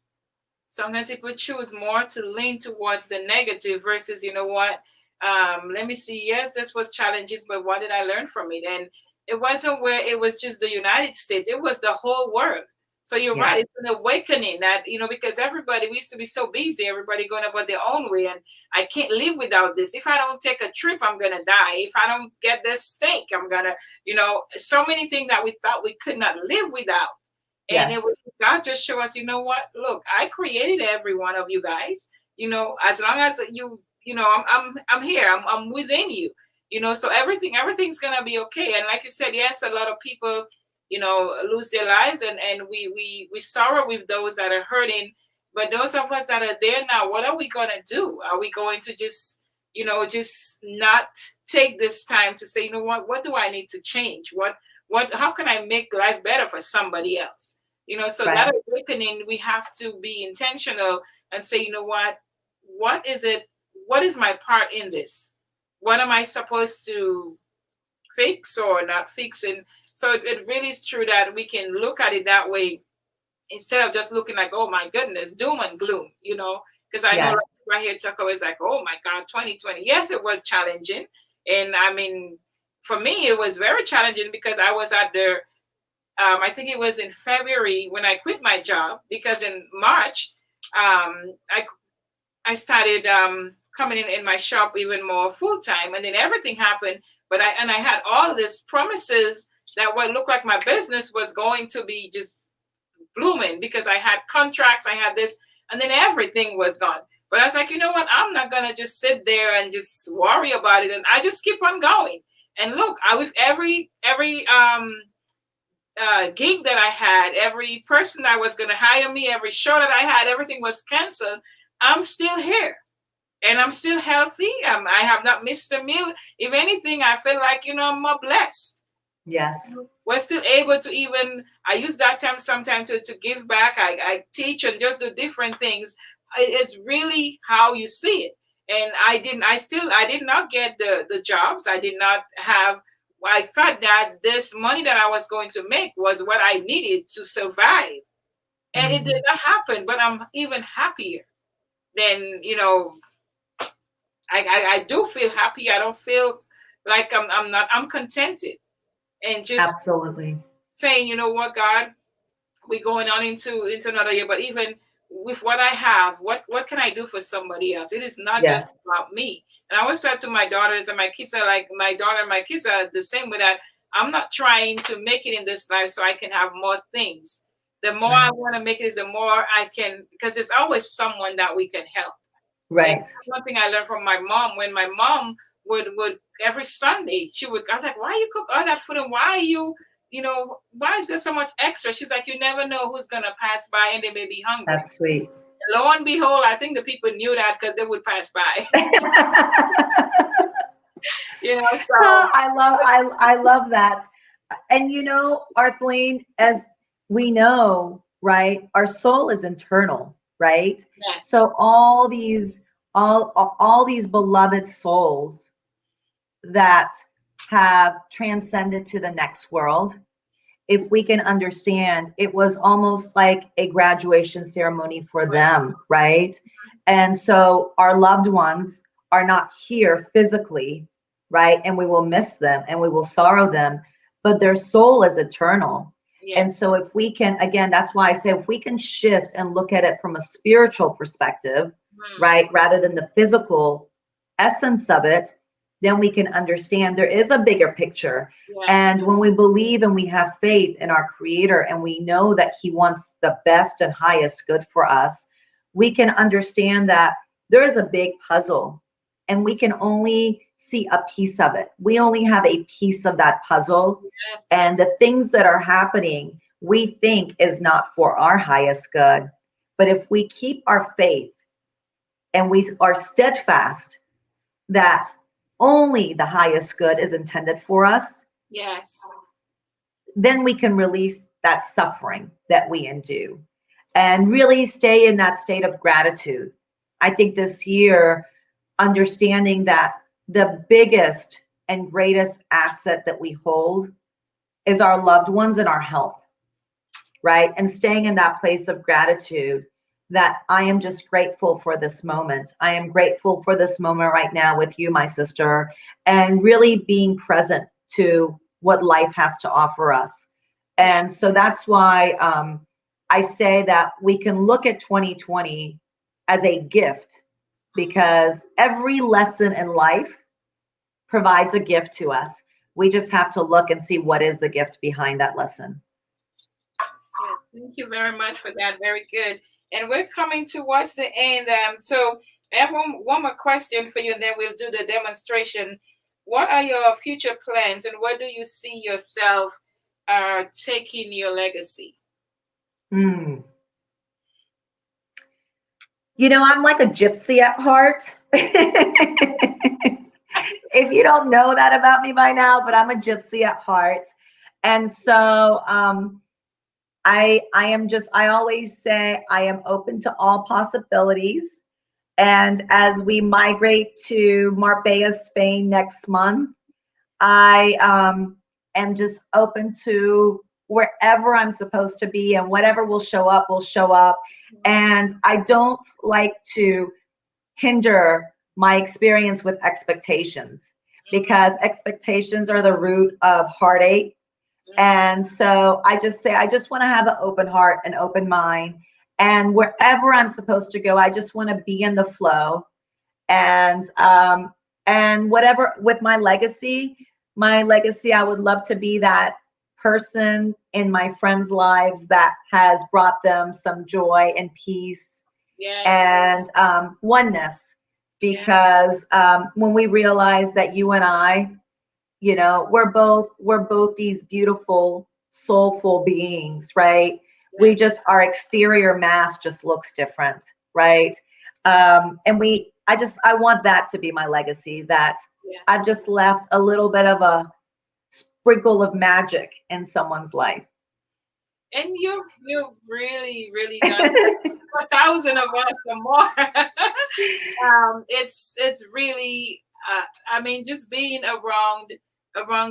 sometimes people choose more to lean towards the negative versus, let me see. Yes, this was challenges, but what did I learn from it? And it wasn't where it was just the United States; it was the whole world. So you're right. It's an awakening that, because everybody, we used to be so busy, everybody going about their own way. And I can't live without this. If I don't take a trip, I'm going to die. If I don't get this steak, I'm going to, so many things that we thought we could not live without. And it was God just show us, you know what? Look, I created every one of you guys. As long as I'm here. I'm within you. So everything's gonna be okay. And like you said, yes, a lot of people, lose their lives, and we sorrow with those that are hurting. But those of us that are there now, what are we gonna do? Are we going to just not take this time to say, what do I need to change? How can I make life better for somebody else? So that awakening, we have to be intentional and say, what is it? What is my part in this? What am I supposed to fix or not fix? And so it really is true that we can look at it that way instead of just looking like, oh my goodness, doom and gloom, because I know right here, Tucker was like, oh my God, 2020. Yes, it was challenging. And I mean, for me, it was very challenging because I was at the, I think it was in February when I quit my job, because in March, I started coming in my shop even more full time, and then everything happened. But I had all these promises that what looked like my business was going to be just blooming because I had contracts, I had this, and then everything was gone. But I was like, you know what? I'm not gonna just sit there and just worry about it, and I just keep on going. And look, with every gig that I had, every person that was gonna hire me, every show that I had, everything was canceled. I'm still here. And I'm still healthy. I have not missed a meal. If anything, I feel like, I'm more blessed. Yes. We're still able to I use that time sometimes to give back. I teach and just do different things. It's really how you see it. And I did not get the jobs. I did not have, I thought that this money that I was going to make was what I needed to survive. And it did not happen, but I'm even happier. Then, I do feel happy. I don't feel like I'm contented, and just absolutely saying, you know what, God, we're going on into another year, but even with what I have, what can I do for somebody else? It is not just about me. And I always say to my daughters, and my kids are like, my daughter and my kids are the same with that. I'm not trying to make it in this life so I can have more things. The more I want to make it is the more I can, because there's always someone that we can help. Right. And one thing I learned from my mom, when my mom would every Sunday, I was like, why you cook all that food, and why are you, why is there so much extra? She's like, you never know who's going to pass by and they may be hungry. That's sweet. And lo and behold, I think the people knew that because they would pass by. So I love that. And Arthleen, as we know, right, our soul is internal, right? Yes. So all these beloved souls that have transcended to the next world, if we can understand, it was almost like a graduation ceremony for them, right? And so our loved ones are not here physically, right? And we will miss them and we will sorrow them, but their soul is eternal. Yes. And so if we can, again, that's why I say, if we can shift and look at it from a spiritual perspective, right, rather than the physical essence of it, then we can understand there is a bigger picture. Yes. And when we believe and we have faith in our Creator and we know that He wants the best and highest good for us, we can understand that there is a big puzzle and we can only see a piece of it. We only have a piece of that puzzle. Yes. And the things that are happening, we think is not for our highest good. But if we keep our faith and we are steadfast that only the highest good is intended for us, Yes. then we can release that suffering that we endure and really stay in that state of gratitude. I think this year, understanding that the biggest and greatest asset that we hold is our loved ones and our health, right? And staying in that place of gratitude that I am just grateful for this moment. I am grateful for this moment right now with you, my sister, and really being present to what life has to offer us. And so that's why I say that we can look at 2020 as a gift, because every lesson in life provides a gift to us. We just have to look and see what is the gift behind that lesson. Yes, thank you very much for that. Very good. And we're coming towards the end. So I have one more question for you, and then we'll do the demonstration. What are your future plans, and where do you see yourself taking your legacy? You know, I'm like a gypsy at heart. If you don't know that about me by now, but I'm a gypsy at heart. And so I always say I am open to all possibilities. And as we migrate to Marbella, Spain next month, I am just open to wherever I'm supposed to be, and whatever will show up will show up. And I don't like to hinder my experience with expectations, because expectations are the root of heartache. And so I just say, I just want to have an open heart, an open mind. And wherever I'm supposed to go, I just want to be in the flow. And whatever with my legacy, I would love to be that person in my friends' lives that has brought them some joy and peace. Yes. And oneness. Because when we realize that you and I, you know, we're both these beautiful, soulful beings, right? We just, our exterior mask just looks different, right? And I want that to be my legacy, that I've just left a little bit of a sprinkle of magic in someone's life. And you've really, really done 1,000 of us or more. It's really, I mean, just being around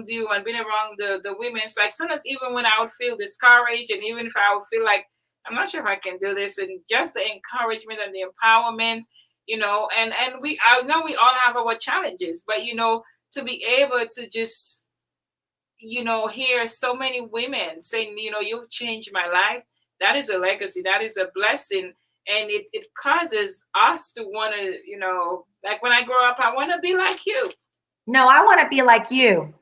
you and being around the women. It's like sometimes even when I would feel discouraged, and even if I would feel like I'm not sure if I can do this, and just the encouragement and the empowerment, you know, and I know we all have our challenges, but you know, to be able to just, you know, hear so many women saying, you know, you've changed my life. That is a legacy. That is a blessing. And it causes us to want to, you know, like when I grow up, I want to be like you. No, I want to be like you.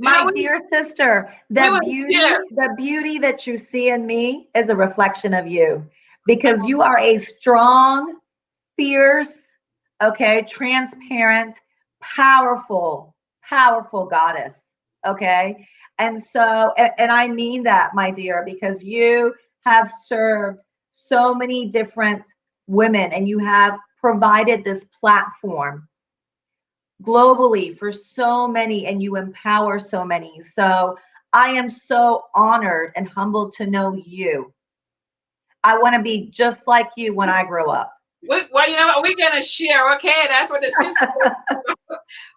My dear sister, the beauty that you see in me is a reflection of you, because you are a strong, fierce, okay, transparent, powerful goddess. Okay. And so, and I mean that, my dear, because you have served so many different women and you have provided this platform globally for so many, and you empower so many. So I am so honored and humbled to know you. I want to be just like you when I grow up. Well, you know what? We're gonna share, okay? That's what the sister.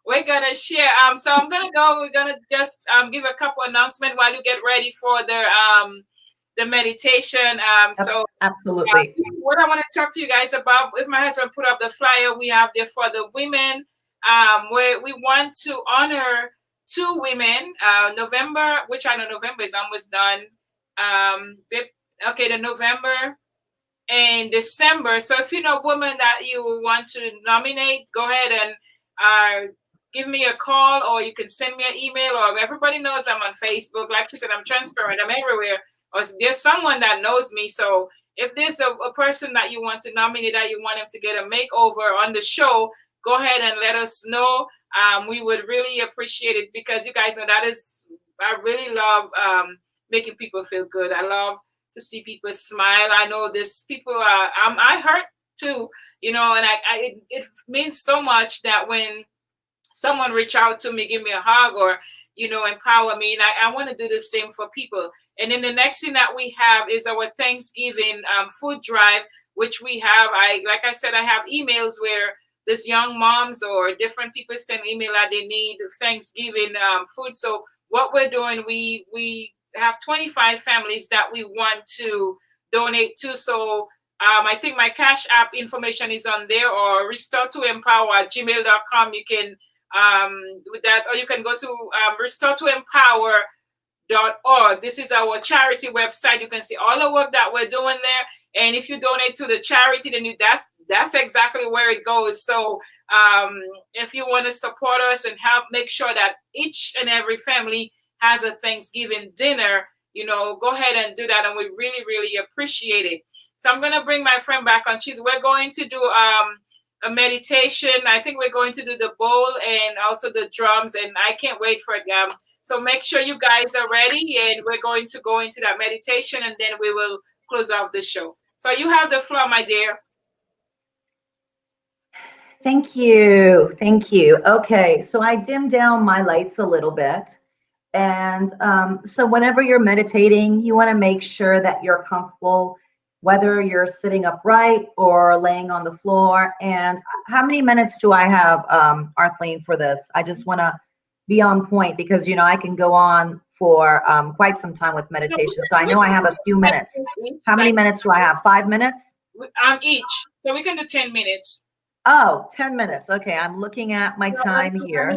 We're gonna share. So I'm gonna go. We're gonna just give a couple announcements while you get ready for the meditation. So absolutely. What I want to talk to you guys about, if my husband put up the flyer we have there for the women, where we want to honor 2 women. November, which I know November is almost done. Okay, the November in December. So if you know a woman that you want to nominate, go ahead and give me a call, or you can send me an email. Or everybody knows I'm on Facebook. Like she said, I'm transparent. I'm everywhere. Or there's someone that knows me. So if there's a person that you want to nominate, that you want him to get a makeover on the show, go ahead and let us know. We would really appreciate it, because you guys know that is, I really love making people feel good. I love to see people smile. I know this people are, I hurt too, and it means so much that when someone reach out to me, give me a hug, or empower me, and I want to do the same for people. And then the next thing that we have is our Thanksgiving food drive, which we have. Like I said, I have emails where this young moms or different people send email that they need Thanksgiving food. So what we're doing, we have 25 families that we want to donate to. So I think my Cash App information is on there, or restore to empower at gmail.com. You can with that, or you can go to restore to empower.org. This is our charity website. You can see all the work that we're doing there. And if you donate to the charity, then that's exactly where it goes. So if you want to support us and help make sure that each and every family has a Thanksgiving dinner, go ahead and do that. And we really, really appreciate it. So I'm going to bring my friend back on. We're going to do a meditation. I think we're going to do the bowl and also the drums. And I can't wait for it. So make sure you guys are ready. And we're going to go into that meditation, and then we will close off the show. So you have the floor, my dear. Thank you. Thank you. Okay, so I dimmed down my lights a little bit. And so whenever you're meditating, you want to make sure that you're comfortable, whether you're sitting upright or laying on the floor. And how many minutes do I have, Arthleen, for this? I just want to be on point, because, I can go on for quite some time with meditation. So I know I have a few minutes. How many minutes do I have? 5 minutes? Each. So we can do 10 minutes. Oh, 10 minutes. Okay, I'm looking at my time here.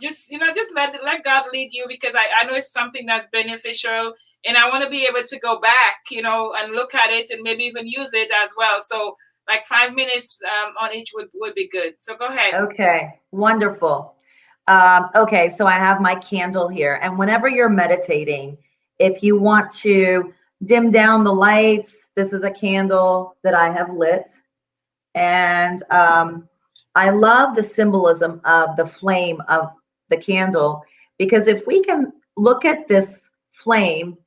Just let God lead you, because I know it's something that's beneficial, and I want to be able to go back, and look at it and maybe even use it as well. So like 5 minutes on each would be good. So go ahead. Okay, wonderful. Okay, so I have my candle here, and whenever you're meditating, if you want to dim down the lights, this is a candle that I have lit. And I love the symbolism of the flame of the candle, because if we can look at this flame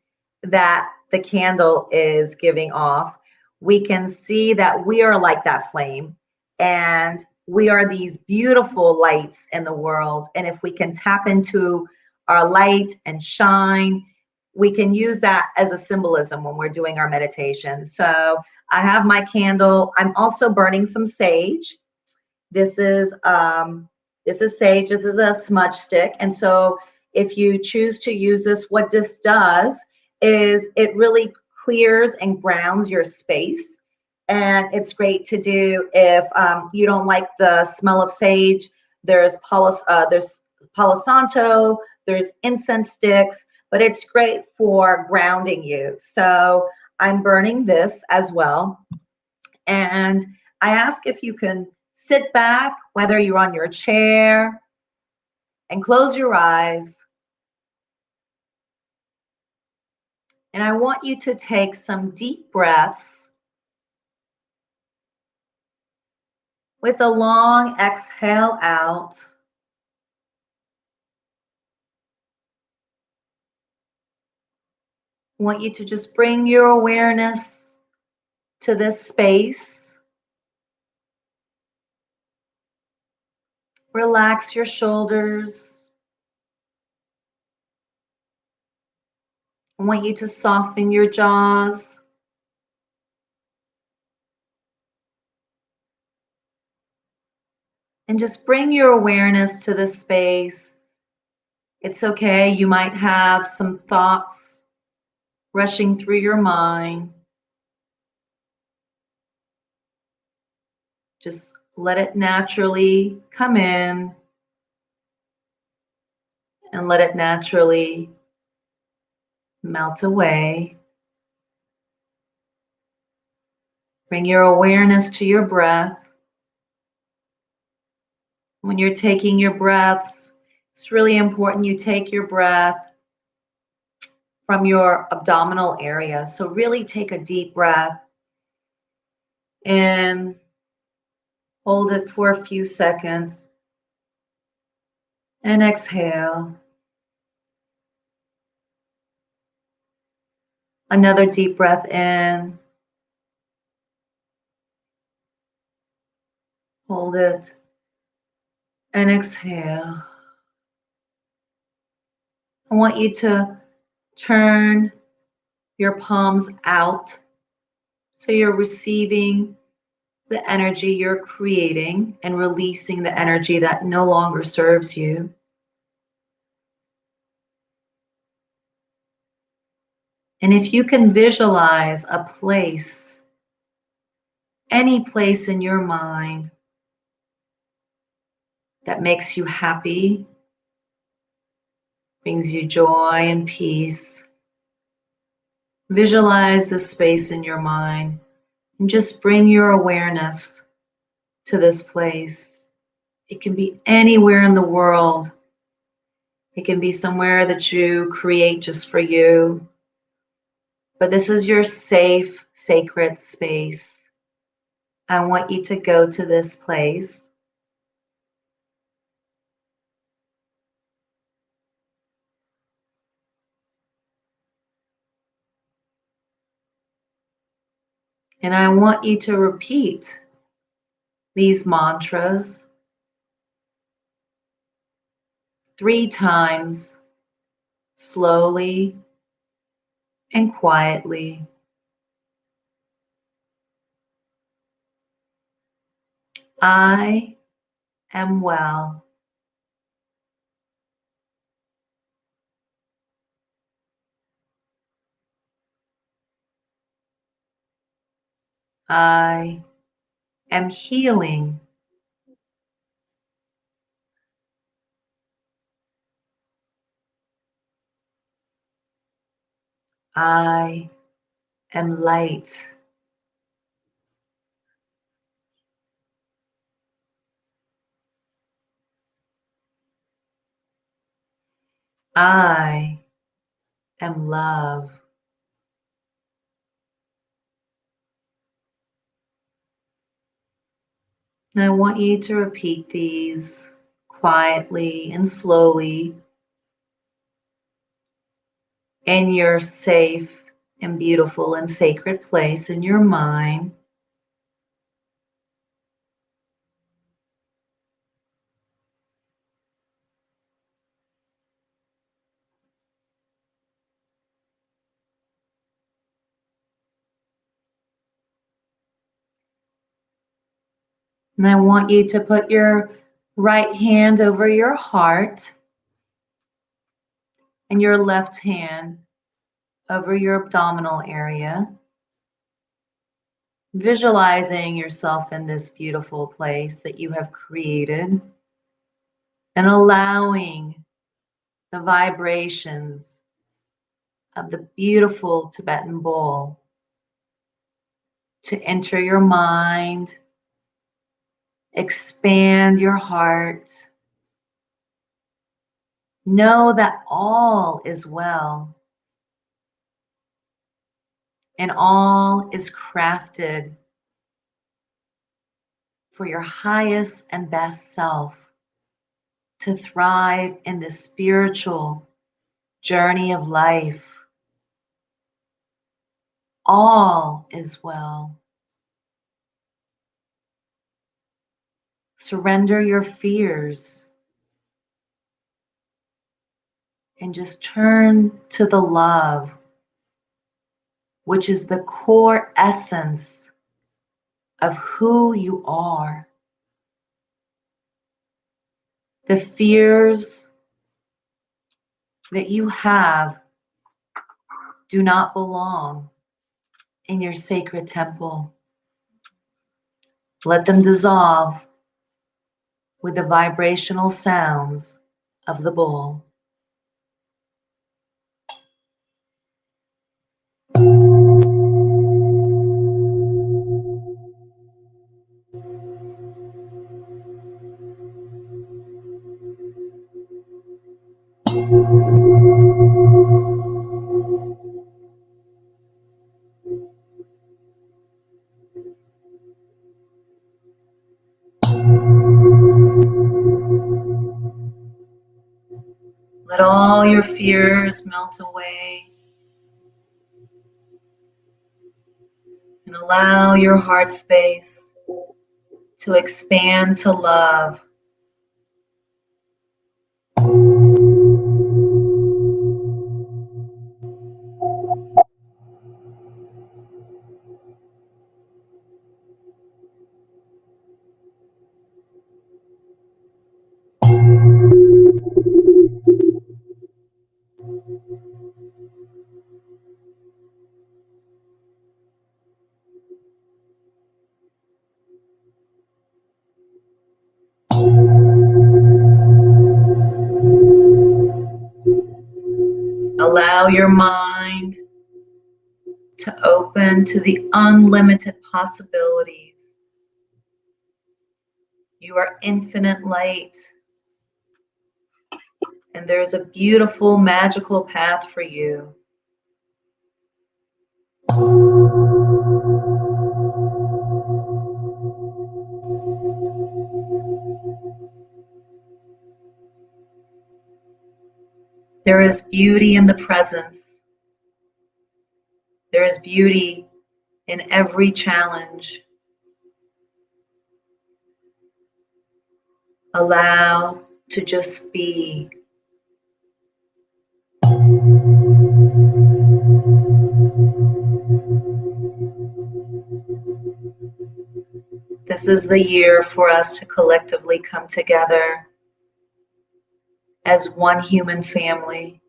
that the candle is giving off, we can see that we are like that flame, and we are these beautiful lights in the world. And if we can tap into our light and shine, we can use that as a symbolism when we're doing our meditation. So I have my candle. I'm also burning some sage. This is sage. This is a smudge stick. And so if you choose to use this, what this does is it really clears and grounds your space. And it's great to do if you don't like the smell of sage. There's Palo Santo, there's incense sticks, but it's great for grounding you. So I'm burning this as well. And I ask if you can sit back, whether you're on your chair, and close your eyes. And I want you to take some deep breaths with a long exhale out. I want you to just bring your awareness to this space. Relax your shoulders. I want you to soften your jaws. And just bring your awareness to this space. It's okay, you might have some thoughts rushing through your mind. Just let it naturally come in and let it naturally melt away. Bring your awareness to your breath. When you're taking your breaths, it's really important you take your breath from your abdominal area. So really take a deep breath and hold it for a few seconds. And exhale. Another deep breath in. Hold it. And exhale. I want you to turn your palms out so you're receiving the energy you're creating and releasing the energy that no longer serves you. And if you can visualize a place, any place in your mind that makes you happy, brings you joy and peace, visualize the space in your mind and just bring your awareness to this place. It can be anywhere in the world. It can be somewhere that you create just for you. But this is your safe, sacred space. I want you to go to this place. And I want you to repeat these mantras 3 times, slowly and quietly. I am well. I am healing. I am light. I am love. And I want you to repeat these quietly and slowly in your safe and beautiful and sacred place in your mind. And I want you to put your right hand over your heart and your left hand over your abdominal area, visualizing yourself in this beautiful place that you have created and allowing the vibrations of the beautiful Tibetan bowl to enter your mind, expand your heart. Know that all is well and all is crafted for your highest and best self to thrive in the spiritual journey of life. All is well. Surrender your fears and just turn to the love, which is the core essence of who you are. The fears that you have do not belong in your sacred temple. Let them dissolve with the vibrational sounds of the bowl. Let all your fears melt away and allow your heart space to expand to love. Allow your mind to open to the unlimited possibilities. You are infinite light, and there's a beautiful, magical path for you. There is beauty in the presence. There is beauty in every challenge. Allow to just be. This is the year for us to collectively come together as one human family.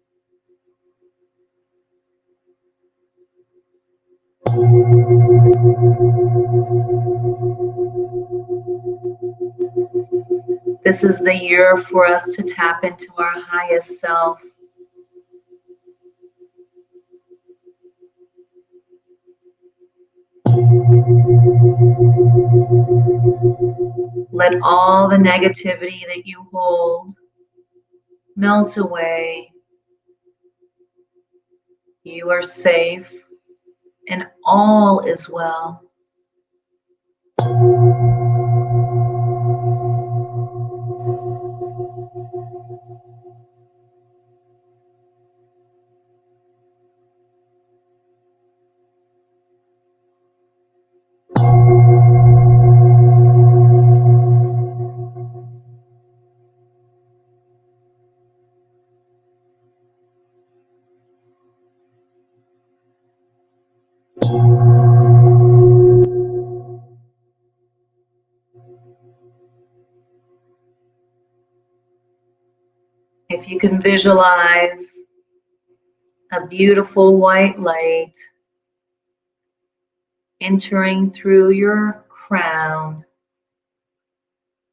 This is the year for us to tap into our highest self. Let all the negativity that you hold melt away. You are safe and all is well. If you can visualize a beautiful white light entering through your crown,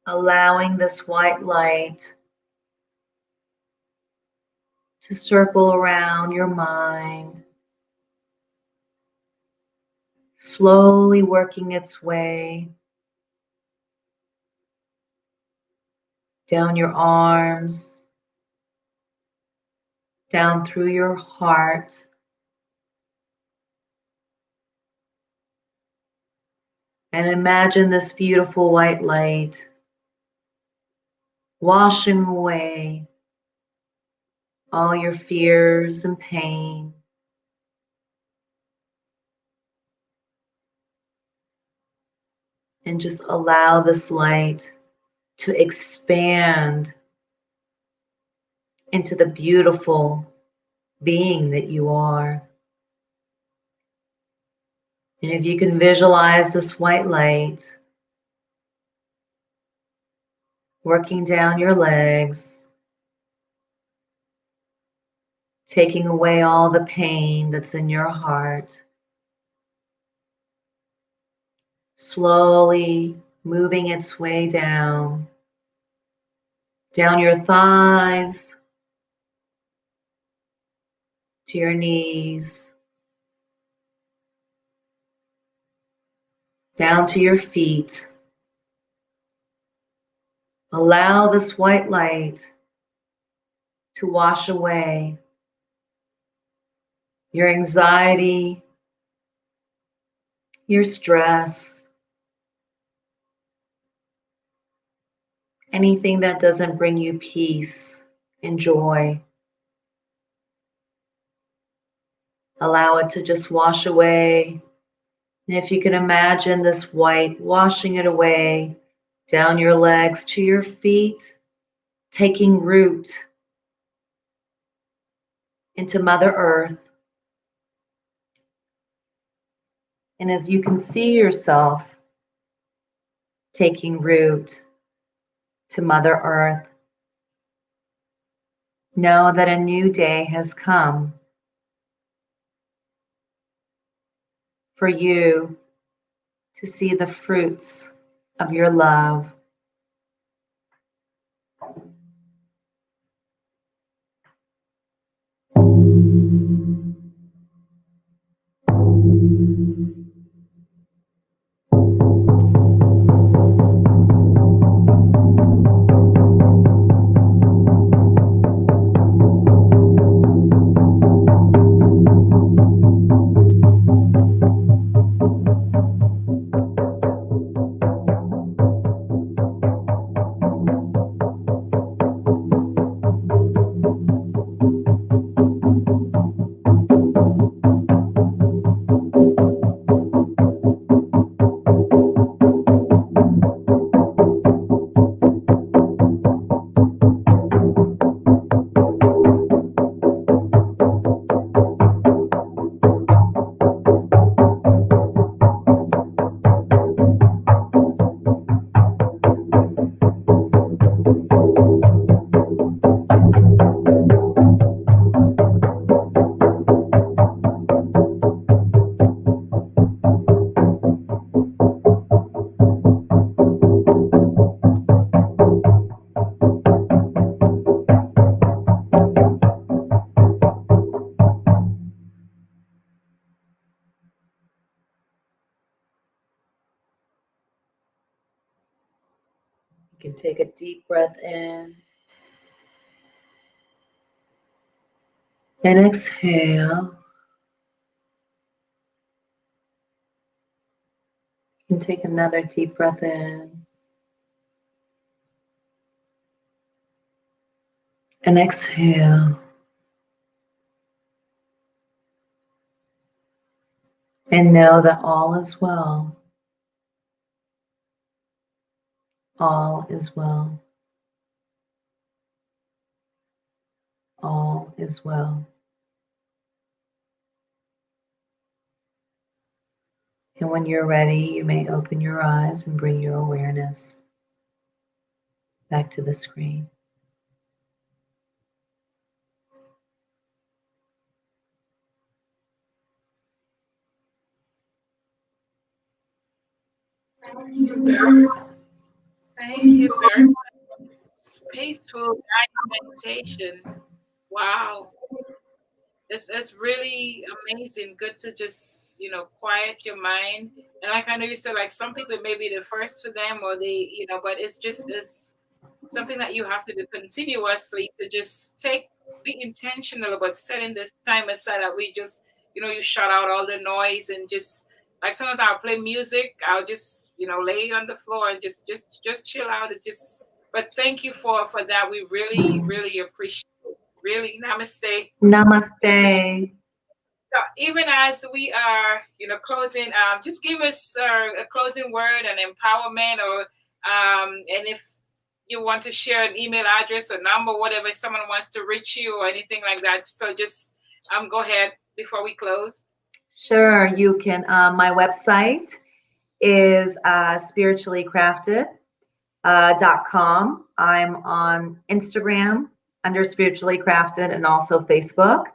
allowing this white light to circle around your mind, slowly working its way down your arms, down through your heart, and imagine this beautiful white light washing away all your fears and pain. And just allow this light to expand into the beautiful being that you are. And if you can visualize this white light working down your legs, taking away all the pain that's in your heart, slowly moving its way down your thighs, to your knees, down to your feet. Allow this white light to wash away your anxiety, your stress, anything that doesn't bring you peace and joy. Allow it to just wash away. And if you can imagine this white washing it away down your legs to your feet, taking root into Mother Earth. And as you can see yourself taking root to Mother Earth, know that a new day has come for you to see the fruits of your love. You can take a deep breath in and exhale. You can take another deep breath in and exhale. And know that all is well. All is well. All is well. And when you're ready, you may open your eyes and bring your awareness back to the screen. Thank you very much. Thank you very much. Peaceful guided meditation. Wow. It's really amazing. Good to just, quiet your mind. And like I know you said, like some people it may be the first for them or but it's something that you have to do continuously to just be intentional about setting this time aside that we just, you shut out all the noise and just like sometimes I'll play music, I'll just, lay on the floor and just chill out. It's just but thank you for that. We really, really appreciate it. Really, namaste. We appreciate it. Namaste. So even as we are, closing, just give us a closing word, an empowerment, or and if you want to share an email address or number, whatever, if someone wants to reach you or anything like that. So just go ahead before we close. Sure, you can. My website is spirituallycrafted.com. I'm on Instagram under Spiritually Crafted and also Facebook.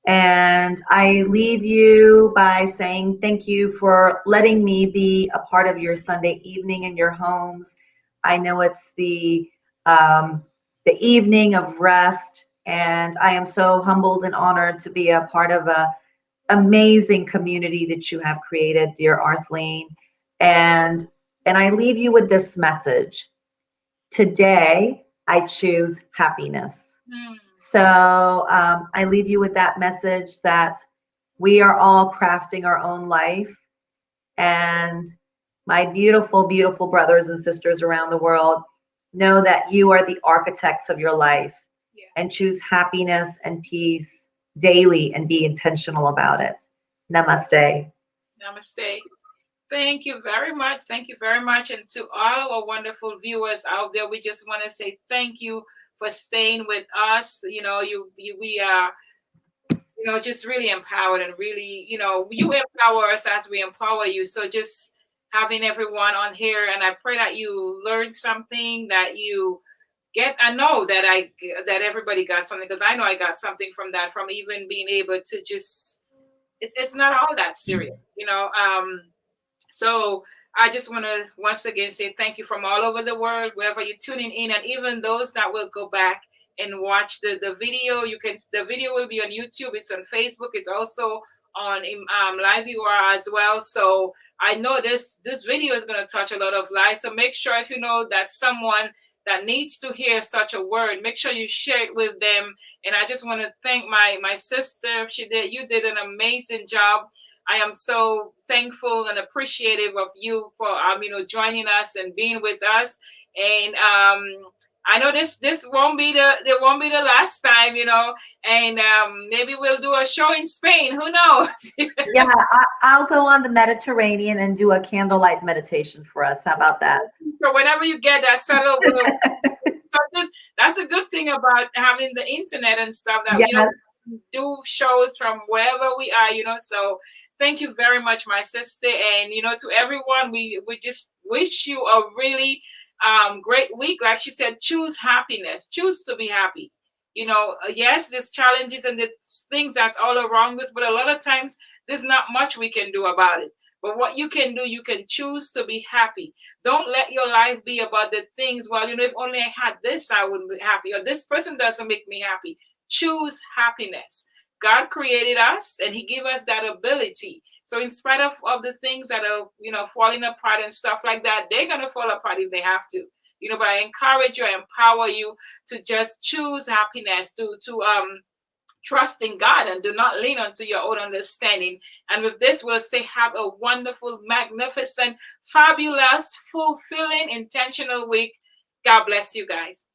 And I leave you by saying thank you for letting me be a part of your Sunday evening in your homes. I know it's the evening of rest, and I am so humbled and honored to be a part of a amazing community that you have created, dear Arthleen. And I leave you with this message. Today, I choose happiness. So I leave you with that message that we are all crafting our own life. And my beautiful, beautiful brothers and sisters around the world, know that you are the architects of your life. Yes. And choose happiness and peace daily and be intentional about it. Namaste. Namaste. Thank you very much. Thank you very much. And to all our wonderful viewers out there, we just want to say thank you for staying with us. We are, just really empowered, and really, you empower us as we empower you. So just having everyone on here, and I pray that you learned something, that you get, I know that that everybody got something, because I know I got something from that, from even being able to just, it's not all that serious. So I just want to once again say thank you from all over the world, wherever you're tuning in, and even those that will go back and watch the video. The video will be on YouTube. It's on Facebook. It's also on Live UR as well. So I know this video is going to touch a lot of lives. So make sure, if you know that someone that needs to hear such a word, make sure you share it with them. And I just want to thank my sister. You did an amazing job. I am so thankful and appreciative of you for joining us and being with us. And I know this won't be the last time, and maybe we'll do a show in Spain. Who knows? Yeah, I'll go on the Mediterranean and do a candlelight meditation for us. How about that? So whenever you get that settled, that's a good thing about having the internet and stuff, that Yes. do shows from wherever we are, so thank you very much, my sister. And to everyone, we just wish you a really great week. Like she said, choose happiness, choose to be happy. Yes, there's challenges and the things that's all around us, but a lot of times there's not much we can do about it. But what you can do, you can choose to be happy. Don't let your life be about the things, well, if only I had this, I would be happy, or this person doesn't make me happy. Choose happiness. God created us, and he gave us that ability. So in spite of the things that are, falling apart and stuff like that, they're going to fall apart if they have to. But I encourage you, I empower you to just choose happiness, to trust in God, and do not lean onto your own understanding. And with this, we'll say, have a wonderful, magnificent, fabulous, fulfilling, intentional week. God bless you guys.